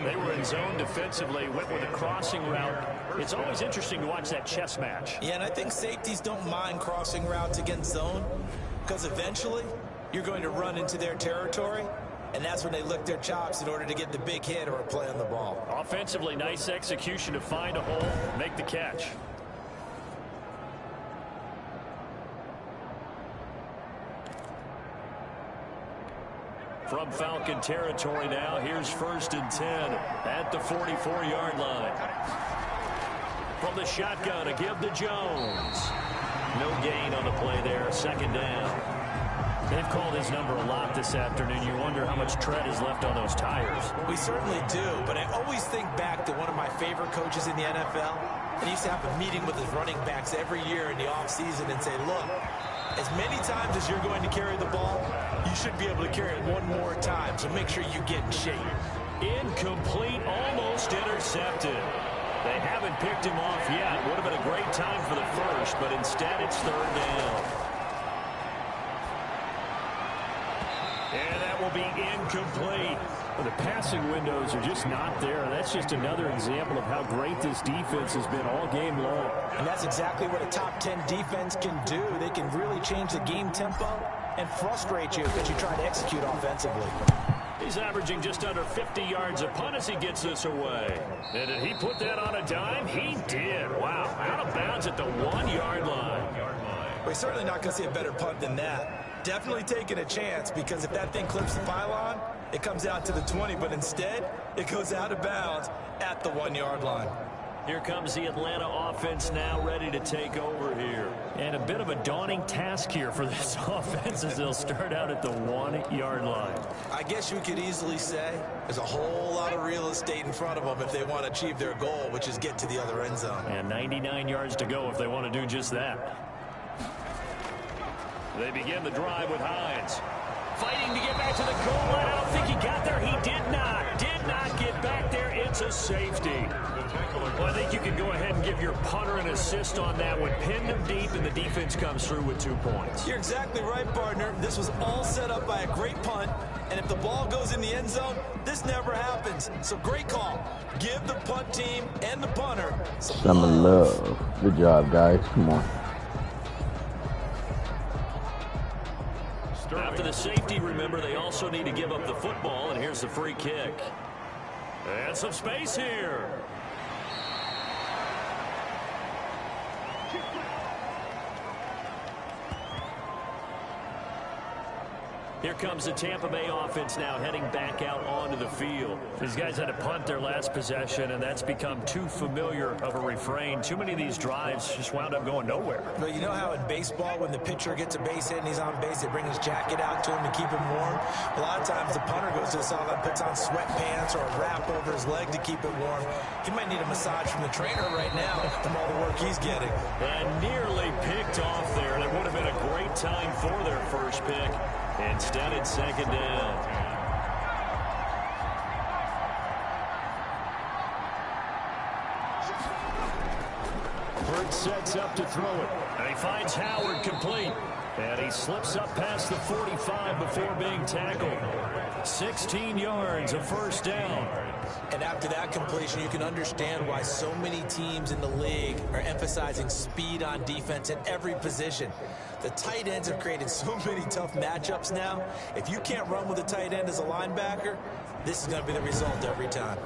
They were in zone defensively, went with a crossing route. It's always interesting to watch that chess match. Yeah, and I think safeties don't mind crossing routes against zone because eventually you're going to run into their territory, and that's when they lick their chops in order to get the big hit or a play on the ball. Offensively, nice execution to find a hole, make the catch. From Falcon territory now, here's 1st and 10 at the 44-yard line. From the shotgun, a give to Jones. No gain on the play there, 2nd down. They've called his number a lot this afternoon. You wonder how much tread is left on those tires. We certainly do, but I always think back to one of my favorite coaches in the NFL. And he used to have a meeting with his running backs every year in the offseason and say, look, as many times as you're going to carry the ball, you should be able to carry it one more time, so make sure you get in shape. Incomplete, almost intercepted. They haven't picked him off yet. Would have been a great time for the first, but instead it's 3rd down. And that will be incomplete. Well, the passing windows are just not there. That's just another example of how great this defense has been all game long. And that's exactly what a top 10 defense can do. They can really change the game tempo and frustrate you as you try to execute offensively. He's averaging just under 50 yards a punt as he gets this away. And did he put that on a dime? He did. Wow. Out of bounds at the 1-yard line. We're certainly not going to see a better punt than that. Definitely taking a chance, because if that thing clips the pylon, it comes out to the 20, but instead it goes out of bounds at the 1-yard line. Here comes the Atlanta offense now ready to take over here. And a bit of a daunting task here for this offense as they'll start out at the 1-yard line. I guess you could easily say there's a whole lot of real estate in front of them if they want to achieve their goal, which is get to the other end zone. And 99 yards to go if they want to do just that. They begin the drive with Hines. fighting to get back to the goal line. I don't think he got there. He did not get back there. It's a safety. Well, I think you can go ahead and give your punter an assist on that one. Pinned him deep, and the defense comes through with 2 points. You're exactly right, partner. This was all set up by a great punt, and if the ball goes in the end zone, this never happens. So great call. Give the punt team and the punter some love. Good job, guys. Come on. After the safety, remember, they also need to give up the football, and here's the free kick. And some space here. Here comes the Tampa Bay offense now heading back out onto the field. These guys had to punt their last possession, and that's become too familiar of a refrain. Too many of these drives just wound up going nowhere. Well, you know how in baseball, when the pitcher gets a base hit and he's on base, they bring his jacket out to him to keep him warm? A lot of times the punter goes to the sideline, puts on sweatpants or a wrap over his leg to keep it warm. He might need a massage from the trainer right now from all the work he's getting. And nearly picked off there. It would have been a great time for their first pick. Instead, it's second down. Hurts sets up to throw it. And he finds Howard complete. And he slips up past the 45 before being tackled. 16 yards, a first down. And after that completion, you can understand why so many teams in the league are emphasizing speed on defense at every position. The tight ends have created so many tough matchups now. If you can't run with a tight end as a linebacker, this is going to be the result every time.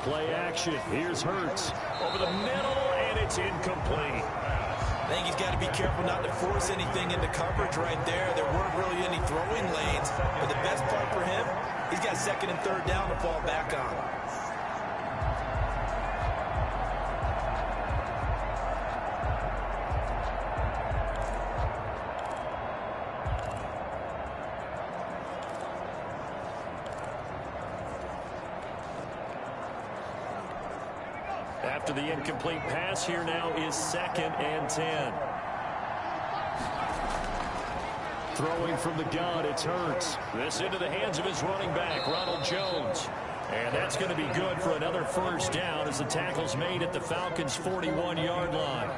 Play action. Here's Hurts. Over the middle, and it's incomplete. I think he's got to be careful not to force anything into coverage right there. There weren't really any throwing lanes. But the best part for him, he's got second and third down to fall back on. After the incomplete pass, here now is second and 10. Throwing from the gun, it's Hurts. This into the hands of his running back, Ronald Jones. And that's going to be good for another first down as the tackle's made at the Falcons' 41-yard line.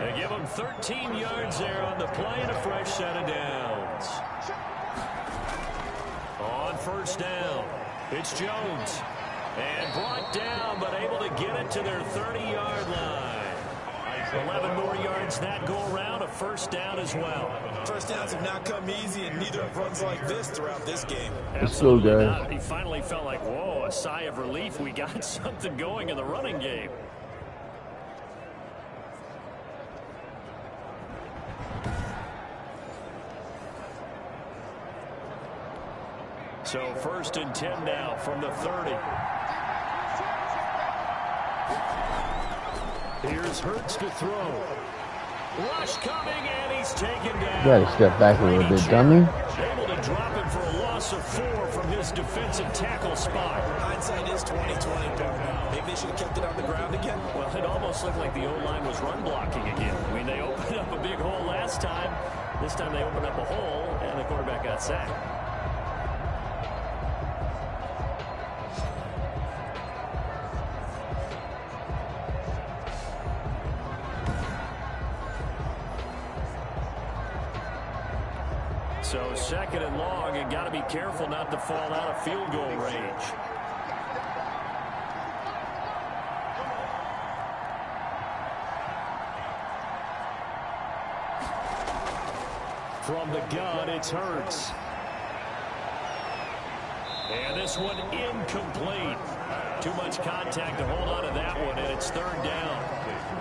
They give them 13 yards there on the play and a fresh set of downs. On first down, it's Jones. And brought down, but able to get it to their 30-yard line. 11 more yards that go around, a first down as well. First downs have not come easy, and neither have runs like this throughout this game. Absolutely not. He finally felt like, whoa, a sigh of relief. We got something going in the running game. So first and 10 now from the 30. Here's Hurts to throw. Rush coming, and he's taken down. You gotta step back a little bit, dummy. Able to drop him for a loss of 4 from his defensive tackle spot. Hindsight is 20/20. Maybe they should have kept it on the ground again. Well, it almost looked like the O-line was run blocking again. I mean, they opened up a big hole last time. This time they opened up a hole, and the quarterback got sacked. So second and long, and got to be careful not to fall out of field goal range. From the gun, it's Hurts. And this one incomplete. Too much contact to hold on to that one, and it's third down.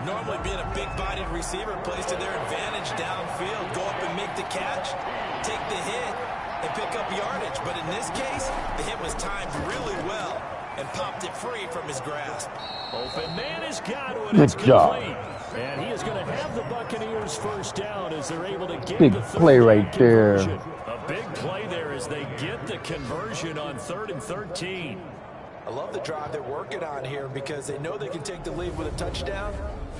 Normally being a big-bodied receiver plays to their advantage downfield. Go up and make the catch, take the hit, and pick up yardage. But in this case, the hit was timed really well and popped it free from his grasp. Open man has got one. It's complete. And he is going to have the Buccaneers first down as they're able to get big the third play right there. A big play there as they get the conversion on 3rd and 13. I love the drive they're working on here because they know they can take the lead with a touchdown.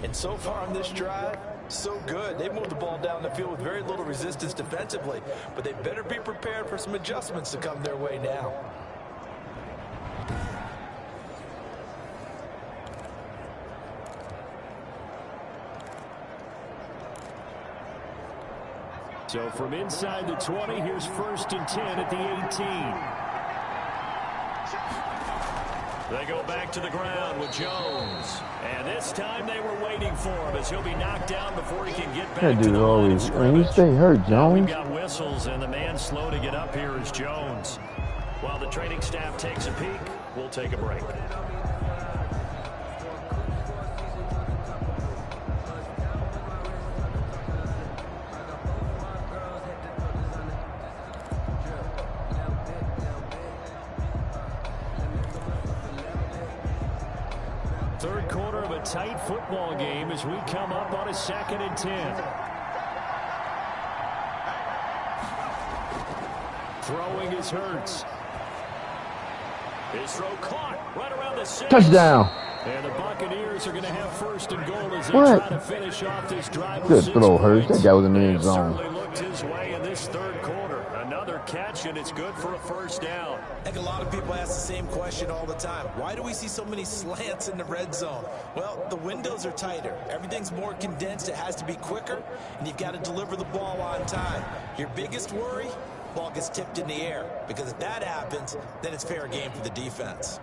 And so far on this drive, so good. They moved the ball down the field with very little resistance defensively, but they better be prepared for some adjustments to come their way now. So from inside the 20, here's 1st and 10 at the 18. They go back to the ground with Jones. And this time they were waiting for him as he'll be knocked down before he can get back to the line of scrimmage. You stay hurt, Jones. We've got whistles, and the man slow to get up here is Jones. While the training staff takes a peek, we'll take a break. Third quarter of a tight football game as we come up on a 2nd and 10. Throwing is Hurts. His throw caught right around the 6. Touchdown. And the Buccaneers are going to have 1st and goal as they try to finish off this drive. Good throw, Hurts. That guy was in the end zone. Certainly looked his way in this third quarter. Another catch, and it's good for a 1st down. I think a lot of people ask the same question all the time. Why do we see so many slants in the red zone? Well, the windows are tighter. Everything's more condensed. It has to be quicker, and you've got to deliver the ball on time. Your biggest worry? Ball gets tipped in the air, because if that happens, then it's fair game for the defense.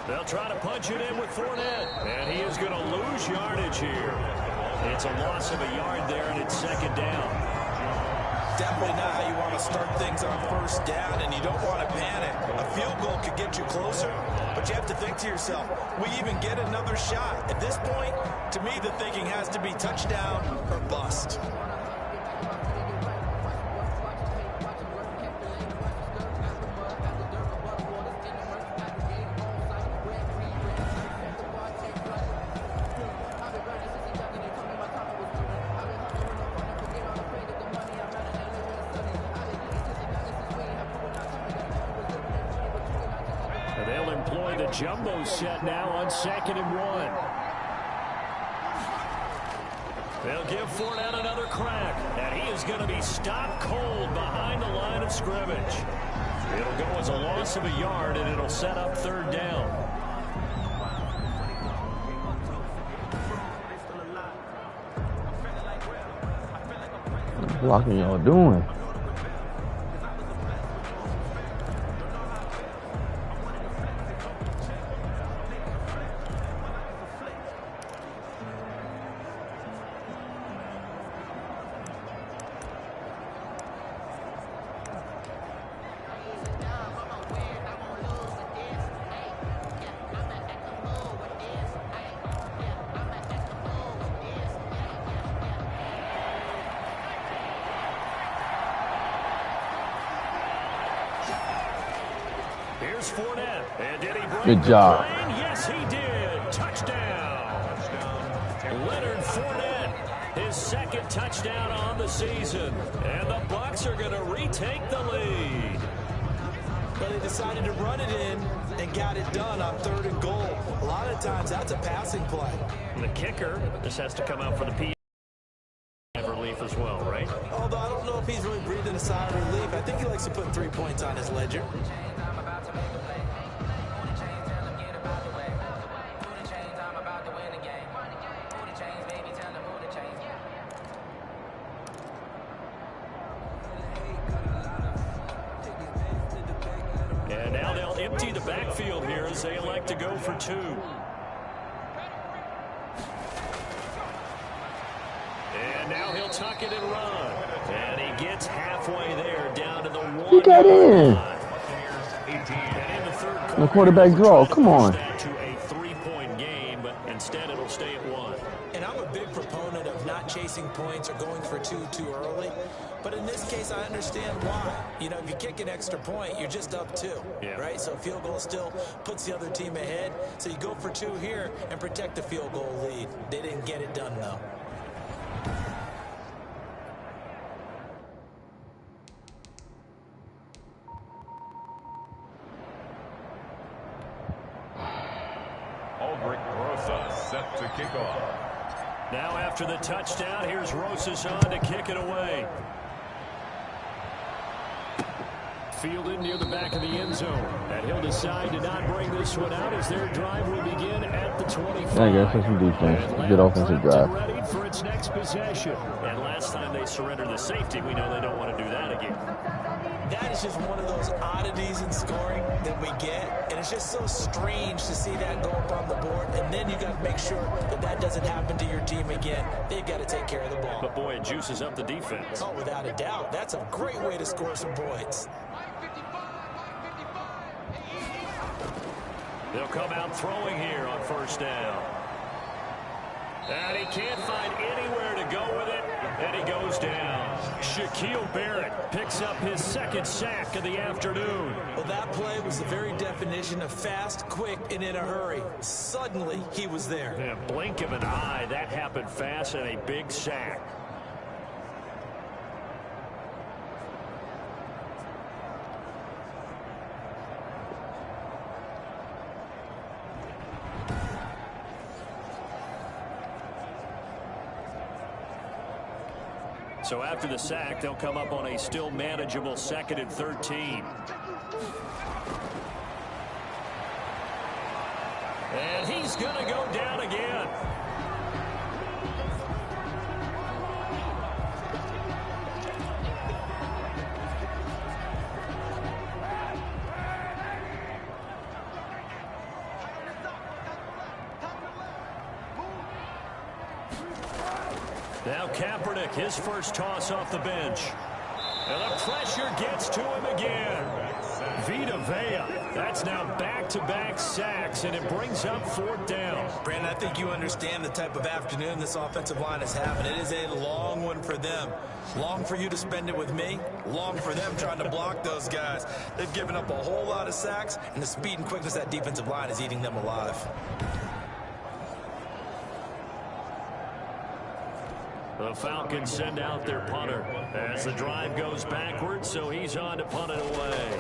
They'll try to punch it in with Fournette, and he is going to lose yardage here. It's a loss of a yard there, and it's 2nd down. Definitely not how you want to start things on 1st down, and you don't want to panic. A field goal could get you closer, but you have to think to yourself, we even get another shot. At this point, to me, the thinking has to be touchdown or bust. They'll employ the jumbo set now on 2nd and 1. They'll give Fournette another crack, and he is going to be stopped cold behind the line of scrimmage. It'll go as a loss of a yard, and it'll set up 3rd down. What blocking y'all doing? Here's Fournette. And did he break Good job. the plane? Yes, he did. Touchdown. Leonard Fournette, his 2nd touchdown on the season. And the Bucs are going to retake the lead. But they decided to run it in and got it done on 3rd and goal. A lot of times, that's a passing play. And the kicker, this has to come out for the P relief as well, right? Although I don't know if he's really breathing a sigh of relief. I think he likes to put 3 points on his ledger. And now they'll empty the backfield here as they elect to go for 2. And now he'll tuck it and run. And he gets halfway there down to the 1. He got in. And in the third quarter, The quarterback draw. Come on. to a 3-point game, but instead it'll stay at 1. And I'm a big proponent of not chasing points or going for 2 too early. But in this case, I understand why. You know, if you kick an extra point, you're just up 2, right? So a field goal still puts the other team ahead. So you go for 2 here and protect the field goal lead. They didn't get it done, though. Set to kick off. Now after the touchdown, here's Rosas on to kick it away. Fielded near the back of the end zone. And he'll decide to not bring this one out as their drive will begin at the 25. I guess that's some defense. Good offensive drive. Ready for its next possession. And last time they surrendered the safety, we know they don't want to do that again. That is just one of those oddities in scoring that we get. And it's just so strange to see that go up on the board. And then you got to make sure that that doesn't happen to your team again. They've got to take care of the ball. But boy, it juices up the defense. Oh, without a doubt. That's a great way to score some points. They'll come out throwing here on first down. And he can't find anywhere to go with it. And he goes down. Shaquille Barrett picks up his second sack of the afternoon. Well, that play was the very definition of fast, quick, and in a hurry. Suddenly, he was there. In a blink of an eye, that happened fast and a big sack. So after the sack, they'll come up on a still manageable 2nd and 13. And he's going to go down again. Now Kaepernick, his first toss off the bench. And the pressure gets to him again. Vita Vea, that's now back-to-back sacks, and it brings up 4th down. Brandon, I think you understand the type of afternoon this offensive line is having. It is a long one for them. Long for you to spend it with me. Long for them trying to block those guys. They've given up a whole lot of sacks, and the speed and quickness of that defensive line is eating them alive. The Falcons send out their punter as the drive goes backwards, so he's on to punt it away.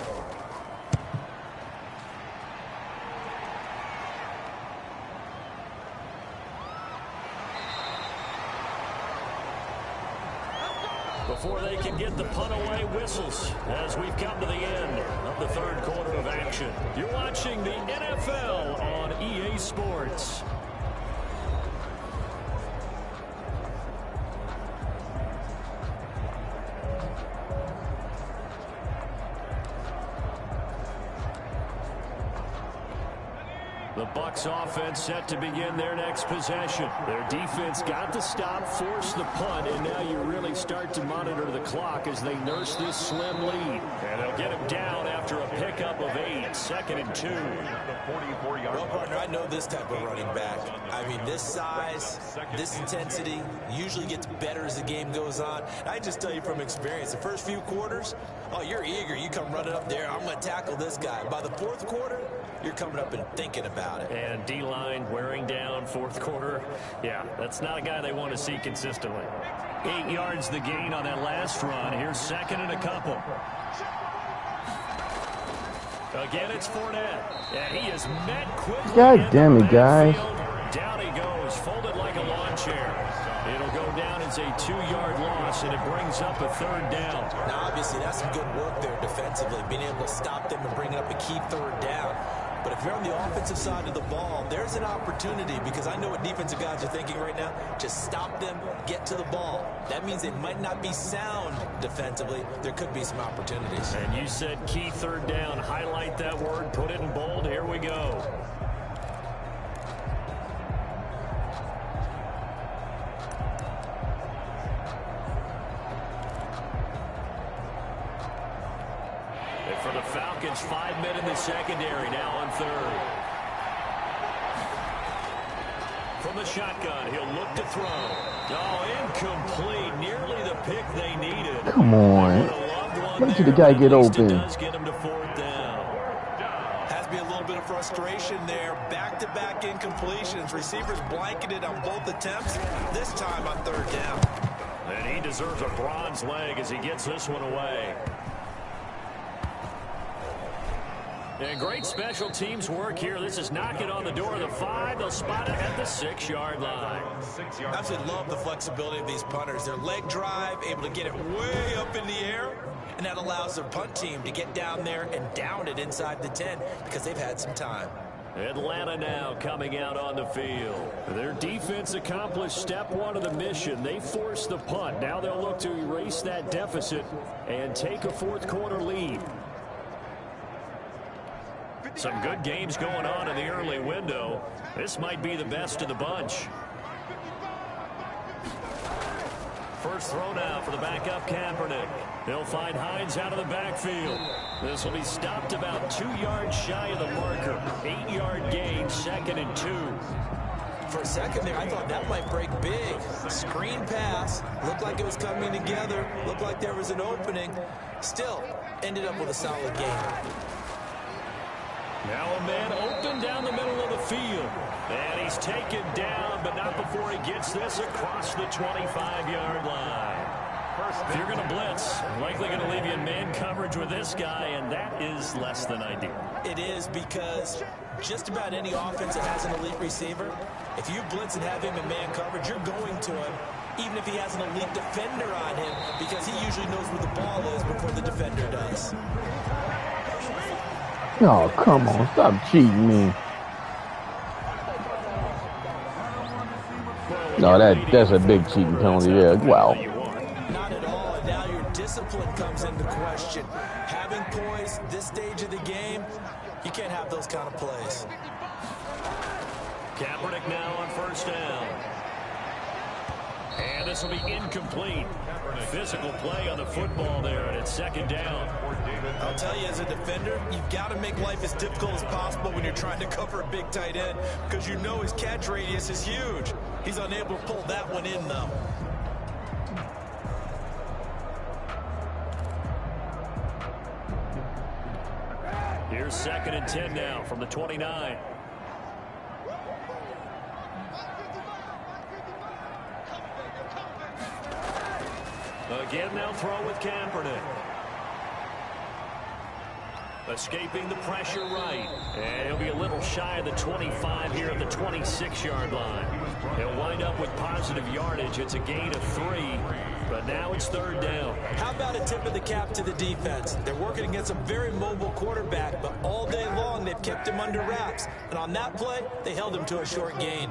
Before they can get the punt away, whistles as we've come to the end of the 3rd quarter of action. You're watching the NFL on EA Sports. The Bucs offense set to begin their next possession. Their defense got the stop, forced the punt, and now you really start to monitor the clock as they nurse this slim lead. And they'll get him down after a pickup of 8, 2nd and 2. Well, partner, I know this type of running back. I mean, this size, this intensity usually gets better as the game goes on. I just tell you from experience, the first few quarters, oh, you're eager. You come running up there, I'm going to tackle this guy. By the 4th quarter, you're coming up and thinking about it. And D-line wearing down 4th quarter. Yeah, that's not a guy they want to see consistently. 8 yards the gain on that last run. Here's 2nd and a couple. Again, it's Fournette. And he is met quickly. God damn it, guys. Down he goes, folded like a lawn chair. It'll go down as a 2-yard loss, and it brings up a 3rd down. Now, obviously, that's some good work there defensively, being able to stop them and bring up a key 3rd down. But if you're on the offensive side of the ball, there's an opportunity, because I know what defensive guys are thinking right now. Just stop them, get to the ball. That means they might not be sound defensively. There could be some opportunities. And you said key 3rd down. Highlight that word, put it in bold. Here we go. For the Falcons, 5 men in the secondary now on 3rd. From the shotgun, he'll look to throw. Oh, incomplete. Nearly the pick they needed. Come on. Wait till the guy get open. Does get him to 4th down. Has to be a little bit of frustration there. Back-to-back incompletions. Receivers blanketed on both attempts. This time on 3rd down. And he deserves a bronze leg as he gets this one away. And great special teams work here. This is knocking on the door of the 5. They'll spot it at the 6-yard line. I absolutely love the flexibility of these punters. Their leg drive, able to get it way up in the air, and that allows their punt team to get down there and down it inside the 10 because they've had some time. Atlanta now coming out on the field. Their defense accomplished step 1 of the mission. They forced the punt. Now they'll look to erase that deficit and take a 4th quarter lead. Some good games going on in the early window. This might be the best of the bunch. First throw now for the backup Kaepernick. They'll find Hines out of the backfield. This will be stopped about 2 yards shy of the marker. 8-yard gain, 2nd and 2. For a second there, I thought that might break big. Screen pass. Looked like it was coming together. Looked like there was an opening. Still, ended up with a solid gain. Now a man open down the middle of the field. And he's taken down, but not before he gets this across the 25-yard line. If you're going to blitz, likely going to leave you in man coverage with this guy, and that is less than ideal. It is, because just about any offense that has an elite receiver, if you blitz and have him in man coverage, you're going to him, even if he has an elite defender on him, because he usually knows where the ball is before the defender does. Oh, come on. Stop cheating me. No, that's a big cheating penalty there. Wow. Not at all, and now your discipline comes into question. Having poise this stage of the game, you can't have those kind of plays. Kaepernick now on 1st down. And this will be incomplete. Physical play on the football there, and it's 2nd down. I'll tell you, as a defender, you've got to make life as difficult as possible when you're trying to cover a big tight end, because you know his catch radius is huge. He's unable to pull that one in, though. Here's 2nd and 10 now from the 29. Again, they'll throw with Kaepernick. Escaping the pressure right. And he'll be a little shy of the 25 here at the 26-yard line. He'll wind up with positive yardage. It's a gain of 3, but now it's 3rd down. How about a tip of the cap to the defense? They're working against a very mobile quarterback, but all day long they've kept him under wraps. And on that play, they held him to a short gain.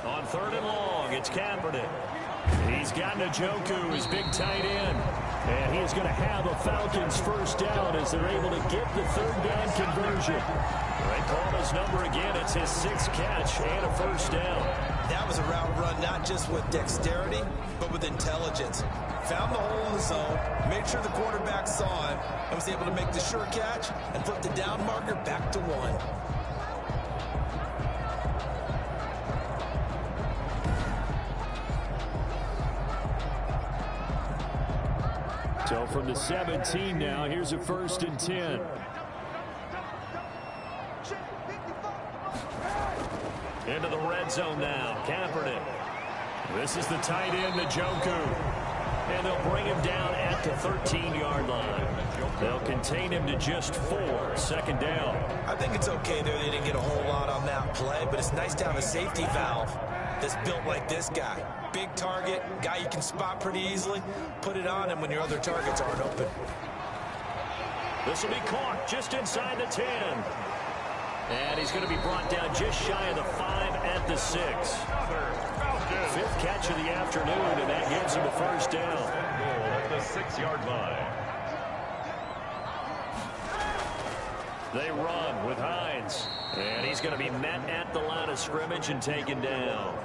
On 3rd and long, it's Kaepernick. He's got Njoku, his big tight end. And he is going to have a Falcons 1st down as they're able to get the 3rd down conversion. They call his number again. It's his 6th catch and a 1st down. That was a route run not just with dexterity, but with intelligence. Found the hole in the zone, made sure the quarterback saw him, and was able to make the sure catch and put the down marker back to 1. So from the 17 now, here's a 1st and 10. Into the red zone now, Kaepernick. This is the tight end, Njoku. And they'll bring him down at the 13-yard line. They'll contain him to just 4, 2nd down. I think it's okay there. They didn't get a whole lot on that play, but it's nice to have a safety valve that's built like this guy. Big target, guy you can spot pretty easily. Put it on him when your other targets aren't open. This will be caught just inside the 10. And he's going to be brought down just shy of the 5 at the 6. 5th catch of the afternoon, and that gives him a 1st down. At the 6-yard line. They run with Hines. And he's going to be met at the line of scrimmage and taken down.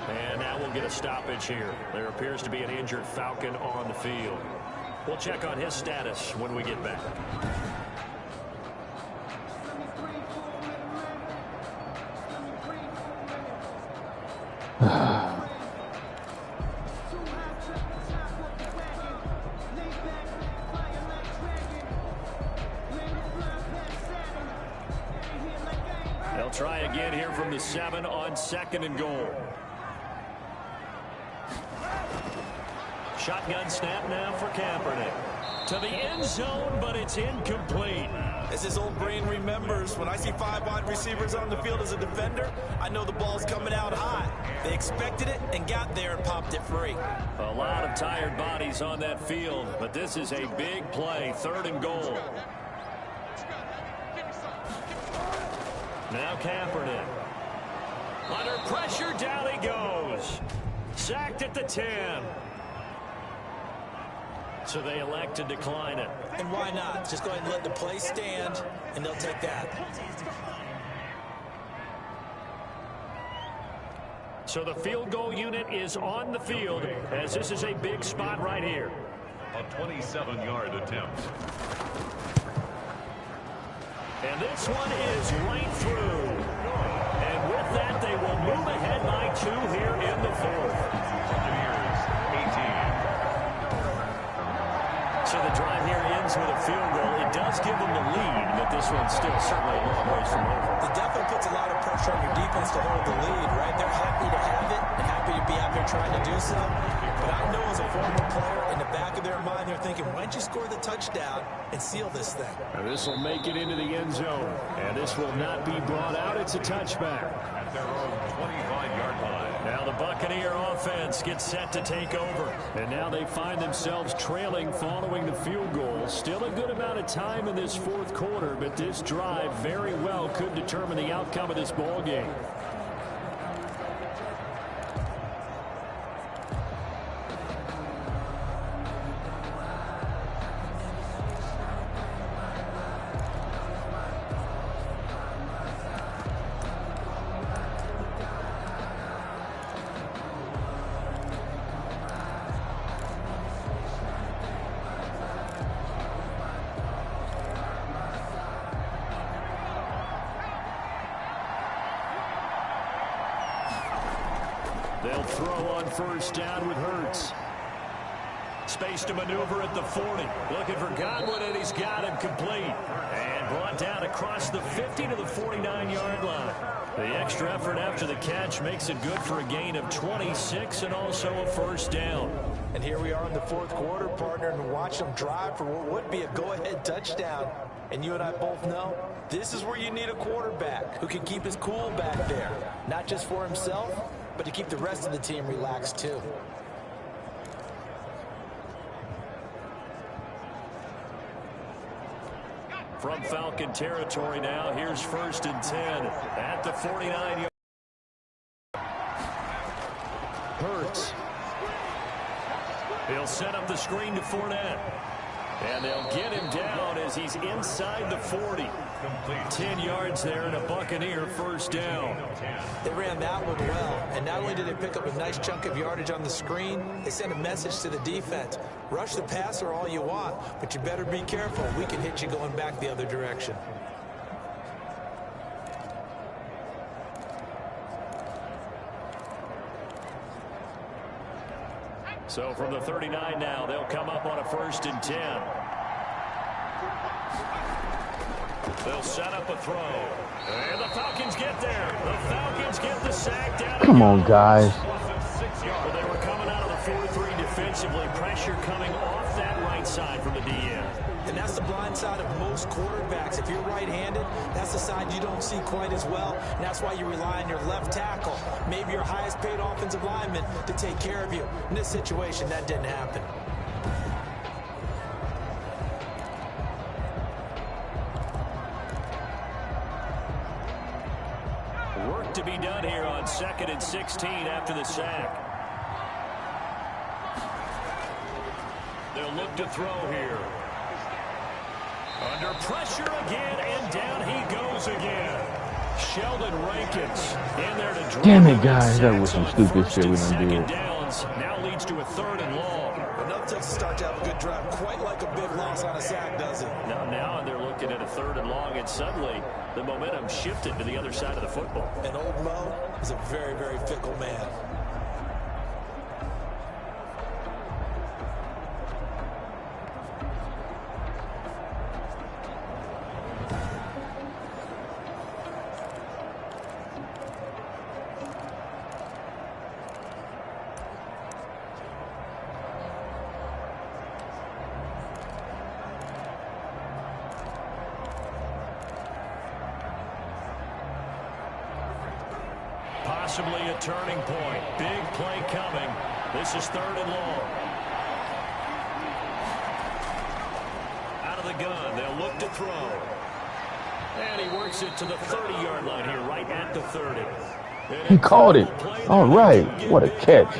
And now we'll get a stoppage here. There appears to be an injured Falcon on the field. We'll check on his status when we get back. They'll try again here from the 7 on 2nd and goal. Shotgun snap now for Kaepernick. To the end zone, but it's incomplete. As his old brain remembers, when I see 5 wide receivers on the field as a defender, I know the ball's coming out hot. They expected it and got there and popped it free. A lot of tired bodies on that field, but this is a big play, 3rd and goal. Now Kaepernick. Under pressure, down he goes. Sacked at the 10. So they elect to decline it. And why not? Just go ahead and let the play stand, and they'll take that. So the field goal unit is on the field, as this is a big spot right here. A 27-yard attempt. And this one is right through. And with that, they will move ahead by 2 here in the 4th. Buccaneers, 18. So the drive here ends with a field goal. It does give them the lead, but this one's still certainly a long ways from over. It definitely puts a lot of pressure on your defense to hold the lead, right? They're happy to have it and happy to be out there trying to do so. But I know as a former player, in the back of their mind, they're thinking, why don't you score the touchdown and seal this thing? And this will make it into the end zone. And this will not be brought out. It's a touchback. At their own 25-yard line. Now the Buccaneer offense gets set to take over. And now they find themselves trailing following the field goal. Still a good amount of time in this 4th quarter, but this drive very well could determine the outcome of this ball game. They'll throw on 1st down with Hurts. Space to maneuver at the 40. Looking for Godwin, and he's got him complete. And brought down across the 50 to the 49-yard line. The extra effort after the catch makes it good for a gain of 26 and also a 1st down. And here we are in the 4th quarter, partner, and watch them drive for what would be a go-ahead touchdown. And you and I both know this is where you need a quarterback who can keep his cool back there. Not just for himself, but to keep the rest of the team relaxed too. From Falcon territory now, here's 1st and 10 at the 49-yard. Hurts. He'll set up the screen to Fournette. And they'll get him down as he's inside the 40. 10 yards there and a Buccaneer 1st down. They ran that one well, and not only did they pick up a nice chunk of yardage on the screen, they sent a message to the defense. Rush the passer all you want, but you better be careful. We can hit you going back the other direction. So from the 39 now, they'll come up on a 1st and 10. They'll set up a throw. And the Falcons get there. The Falcons get the sack down. Come on, guys. Well, they were coming out of the 4-3 defensively. Pressure coming off that right side from the DN. And that's the blind side of most quarterbacks. If you're right-handed, that's the side you don't see quite as well. And that's why you rely on your left tackle, maybe your highest-paid offensive lineman, to take care of you. In this situation, that didn't happen. Work to be done here on 2nd and 16 after the sack. They'll look to throw here. Under pressure again, and down he goes again. Sheldon Rankins in there to drop. Damn it, guys. That was some stupid shit we done did. Downs now leads to a 3rd and long. Another takes a start to have a good drive, quite like a big loss on a sack, does it? Now they're looking at a 3rd and long, and suddenly the momentum shifted to the other side of the football. And old Mo, is a very, very fickle man. Possibly a turning point. Big play coming. This is 3rd and long. Out of the gun, they'll look to throw. And he works it to the 30-yard line here, right at the 30. He caught it. All right. What a catch.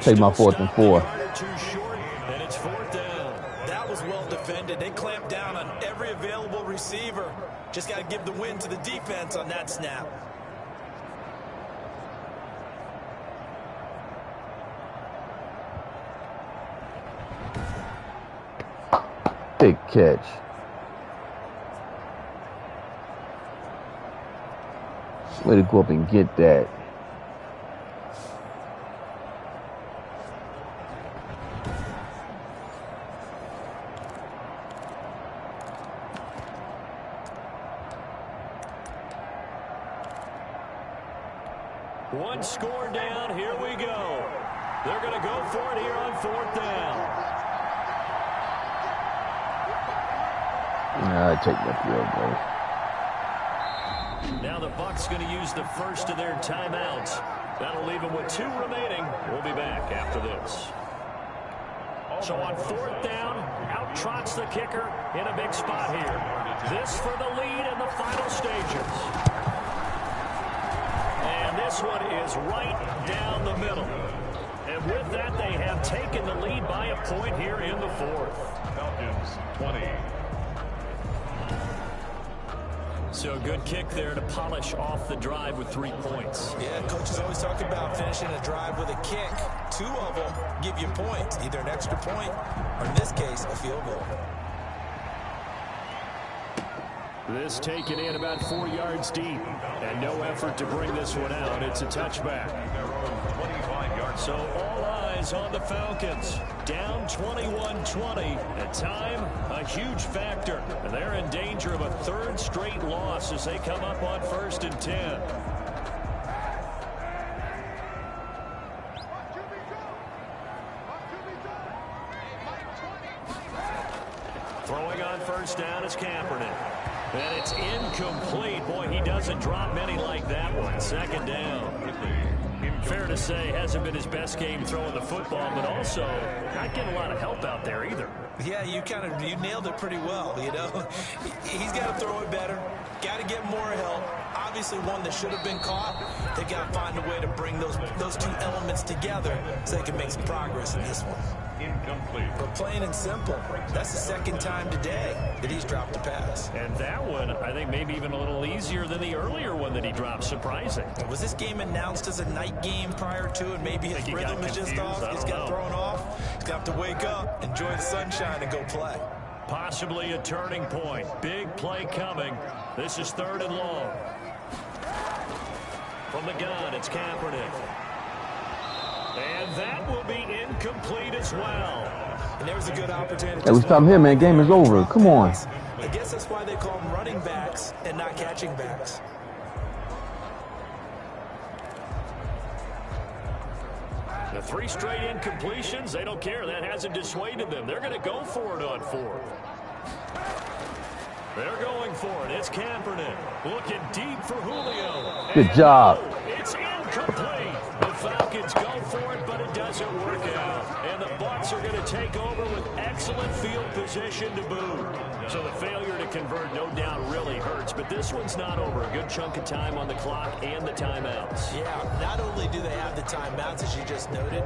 Take my 4th and 4. And it's 4th down. That was well defended. They clamped down on every available receiver. Just got to give the win to the defense on that snap. Big catch. Way to go up and get that. One score down. Here we go. They're going to go for it here on 4th down. I take that field goal. Now the Bucs going to use the first of their timeouts. That'll leave them with 2 remaining. We'll be back after this. So on 4th down, out trots the kicker in a big spot here. This for the lead in the final stages. And this one is right down the middle. And with that, they have taken the lead by a point here in the 4th. Falcons 20. So a good kick there to polish off the drive with 3 points. Yeah, coaches always talk about finishing a drive with a kick. 2 of them give you points, either an extra point or, in this case, a field goal. This taken in about 4 yards deep, and no effort to bring this one out. It's a touchback. So all eyes on the Falcons. Down 21-20. At time, a huge factor. And they're in danger of a 3rd straight loss as they come up on 1st and 10. Throwing on 1st down is Kaepernick. And it's incomplete. Boy, he doesn't drop many like that one. 2nd down. Fair to say, hasn't been his best game throwing the football, but also not getting a lot of help out there either. Yeah, you nailed it pretty well, you know. He's got to throw it better. Got to get more help. Obviously one that should have been caught. They got to find a way to bring those 2 elements together so they can make some progress in this one. Incomplete. But plain and simple, that's the 2nd time today that he's dropped a pass. And that one, I think, maybe even a little easier than the earlier one that he dropped. Surprising. Was this game announced as a night game prior to, and maybe his rhythm is just off? He's got thrown off. He's got to wake up, enjoy the sunshine, and go play. Possibly a turning point. Big play coming. This is 3rd and long. From the gun, it's Kaepernick. And that will be incomplete as well. And there's a good opportunity. Hey, we stop here, man. Game is over. Come on. I guess that's why they call them running backs and not catching backs. The 3 straight incompletions, they don't care. That hasn't dissuaded them. They're going to go for it on 4th. They're going for it. It's Kaepernick looking deep for Julio. Good job. It's incomplete. The Falcons go for it, but it doesn't work out. And the Bucs are going to take over with excellent field position to boot. So the failure to convert, no doubt, really hurts. But this one's not over. A good chunk of time on the clock and the timeouts. Yeah, not only do they have the timeouts, as you just noted,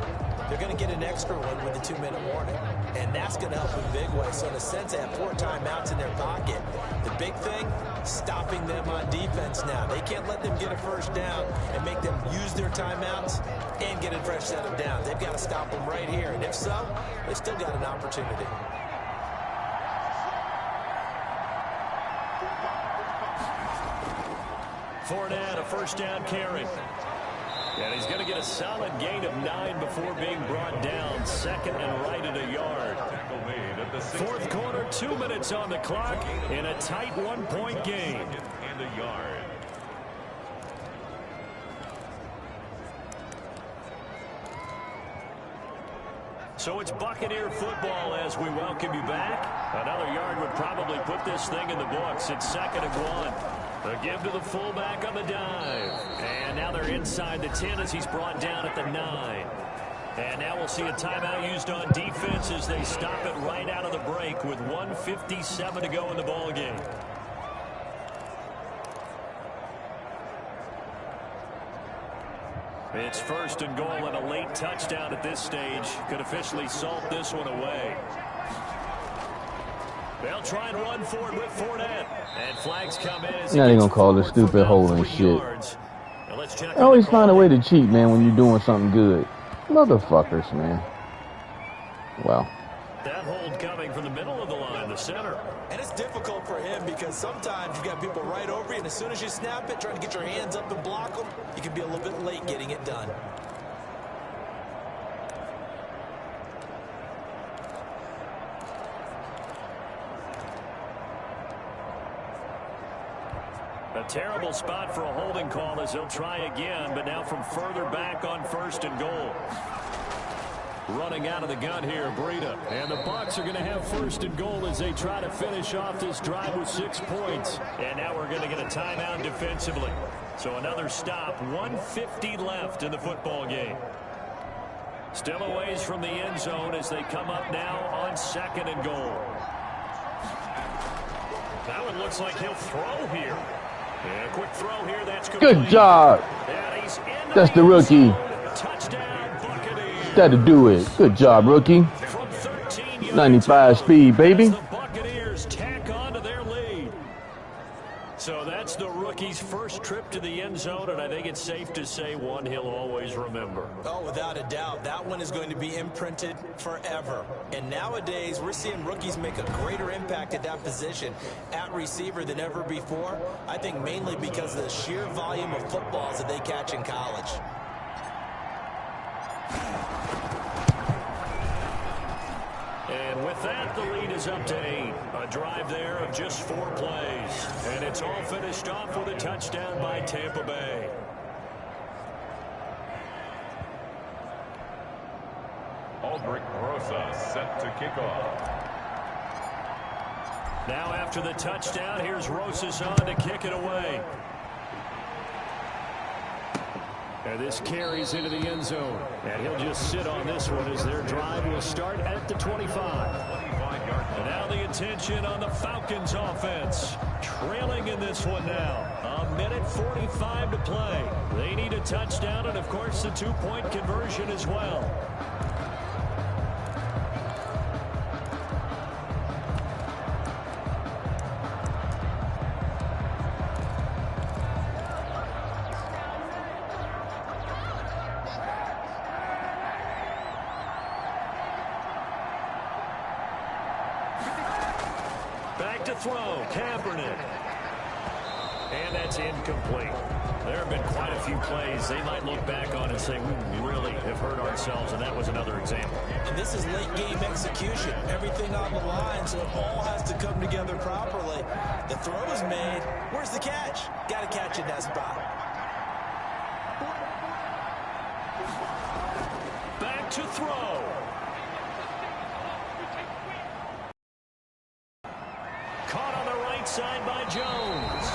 they're going to get an extra one with the 2-minute warning. And that's going to help in a big way. So in a sense, they have 4 timeouts in their pocket. The big thing, stopping them on defense now. They can't let them get a 1st down and make them use their timeouts and get a fresh set of downs. They've got to stop them right here. And if so, they've still got an opportunity. Fournette, a 1st down carry. And he's going to get a solid gain of 9 before being brought down. Second and right at a yard. Fourth quarter, 2 minutes on the clock in a tight 1-point game. And a yard. So it's Buccaneer football as we welcome you back. Another yard would probably put this thing in the books. It's 2nd and 1. A give to the fullback on the dive. And now they're inside the 10 as he's brought down at the 9. And now we'll see a timeout used on defense as they stop it right out of the break with 1:57 to go in the ball game. It's 1st and goal, and a late touchdown at this stage could officially salt this one away. They'll try and run forward with Fournette. And flags come in as now they're going to call this stupid holding shit. I always find a way to cheat, man, when you're doing something good. Motherfuckers, man. Wow. That hold coming from the middle of the line, the center. And it's difficult for him because sometimes you've got people right over you, and as soon as you snap it, trying to get your hands up and block them, you can be a little bit late getting it done. A terrible spot for a holding call as they'll try again, but now from further back on 1st and goal. Running out of the gun here, Breida. And the Bucs are going to have 1st and goal as they try to finish off this drive with 6 points. And now we're going to get a timeout defensively. So another stop, 1:50 left in the football game. Still a ways from the end zone as they come up now on 2nd and goal. Now it looks like he'll throw here. And a quick throw here, that's complete. Good job. That's the rookie. Touchdown, Buccaneers. That'll do it. Good job, rookie. 95 speed, baby. The Buccaneers tack on to their lead. So that's the rookie's first trip to the end zone, and I think it's safe to say one he'll always remember. Oh, without a doubt. That one is going to be imprinted forever. And nowadays, we're seeing rookies make a greater impact at that position at receiver than ever before. I think mainly because of the sheer volume of footballs that they catch in college. And with that, the lead is up to 8. A drive there of just 4 plays. And it's all finished off with a touchdown by Tampa Bay. Aldrich Rosa set to kick off. Now after the touchdown, here's Rosas on to kick it away. And this carries into the end zone. And he'll just sit on this one as their drive will start at the 25. And now the attention on the Falcons offense. Trailing in this one now. 1:45 to play. They need a touchdown and, of course, the 2-point conversion as well. Back to throw, Kaepernick. And that's incomplete. There have been quite a few plays they might look back on and say, we really have hurt ourselves, and that was another example. And this is late game execution. Everything on the line, so it all has to come together properly. The throw is made. Where's the catch? Got to catch in that spot. Back to throw. Caught on the right side by Jones.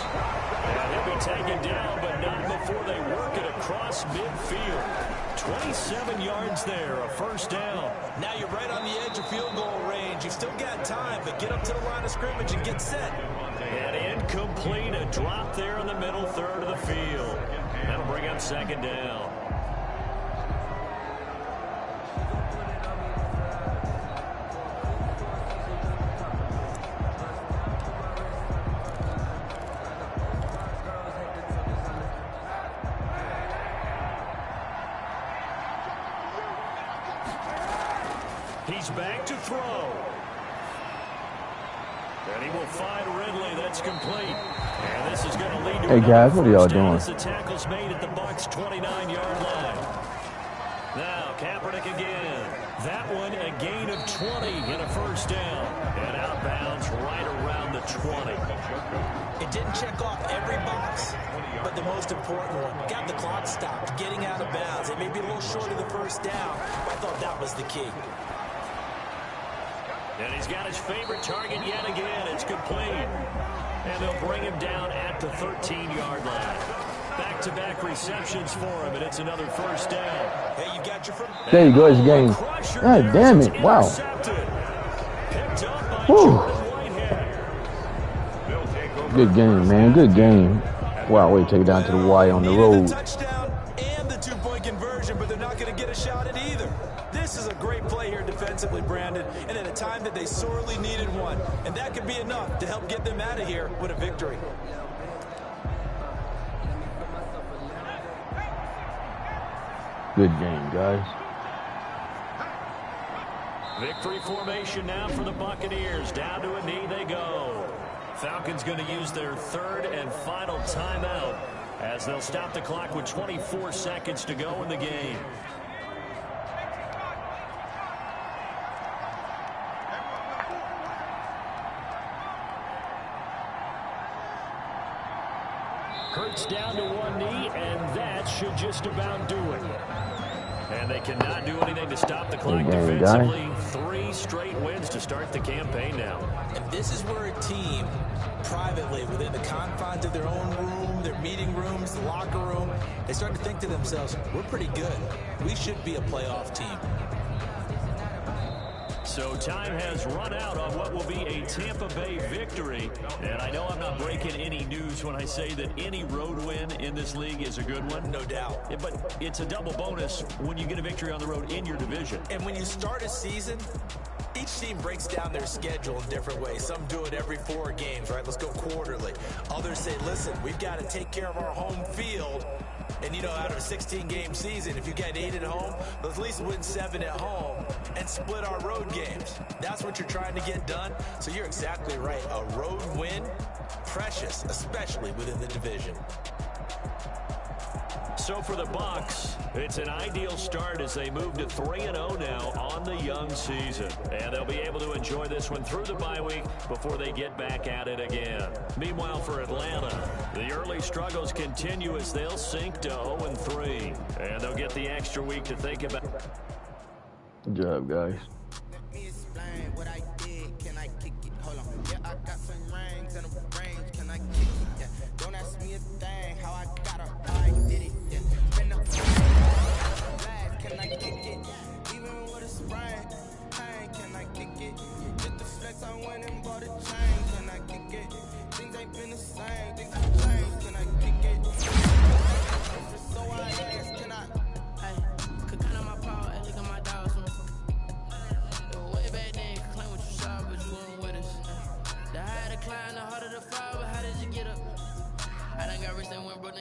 And he'll be taken down, but not before they work it across midfield. 27 yards there, a first down. Now you're right on the edge of field goal range. You've still got time, but get up to the line of scrimmage and get set. And incomplete, a drop there in the middle third of the field. That'll bring up 2nd down. He's back to throw. And he will find Ridley. That's complete. And this is going to lead to hey guys, what are y'all doing? the tackle's made at the Bucs' 29-yard line. Now Kaepernick again. That one a gain of 20 and a first down. And outbounds right around the 20. It didn't check off every box, but the most important one. Got the clock stopped, getting out of bounds. It may be a little short of the first down. I thought that was the key. And he's got his favorite target yet again. It's complete. And they'll bring him down at the 13-yard line. Back-to-back receptions for him, and it's another first down. Hey, you got your first. There you go, his game. God damn it, wow. Good game, man, good game. Wow, way to take it down to the wire on the road. Touchdown and the two-point conversion, but they're not going to get a shot at either. This is a great play here defensively, Brandon, and at a time that they sorely needed one. And that could be enough to help get them out of here with a victory. Good game, guys. Victory formation now for the Buccaneers. Down to a knee they go. Falcons going to use their third and final timeout as they'll stop the clock with 24 seconds to go in the game. Hurts down to one knee, and that should just about do it. And they cannot do anything to stop the clock defensively. 3 straight wins to start the campaign now. And this is where a team, privately, within the confines of their own room, their meeting rooms, the locker room, they start to think to themselves, we're pretty good. We should be a playoff team. So time has run out on what will be a Tampa Bay victory. And I know I'm not breaking any news when I say that any road win in this league is a good one. No doubt. Yeah, but it's a double bonus when you get a victory on the road in your division. And when you start a season, each team breaks down their schedule in different ways. Some do it every 4 games, right? Let's go quarterly. Others say, listen, we've got to take care of our home field. And, you know, out of a 16-game season, if you get 8 at home, let's at least win 7 at home and split our road games. That's what you're trying to get done. So you're exactly right. A road win, precious, especially within the division. So for the Bucs, it's an ideal start as they move to 3-0 now on the young season. And they'll be able to enjoy this one through the bye week before they get back at it again. Meanwhile, for Atlanta, the early struggles continue as they'll sink to 0-3. And they'll get the extra week to think about. Good job, guys. Let me explain what I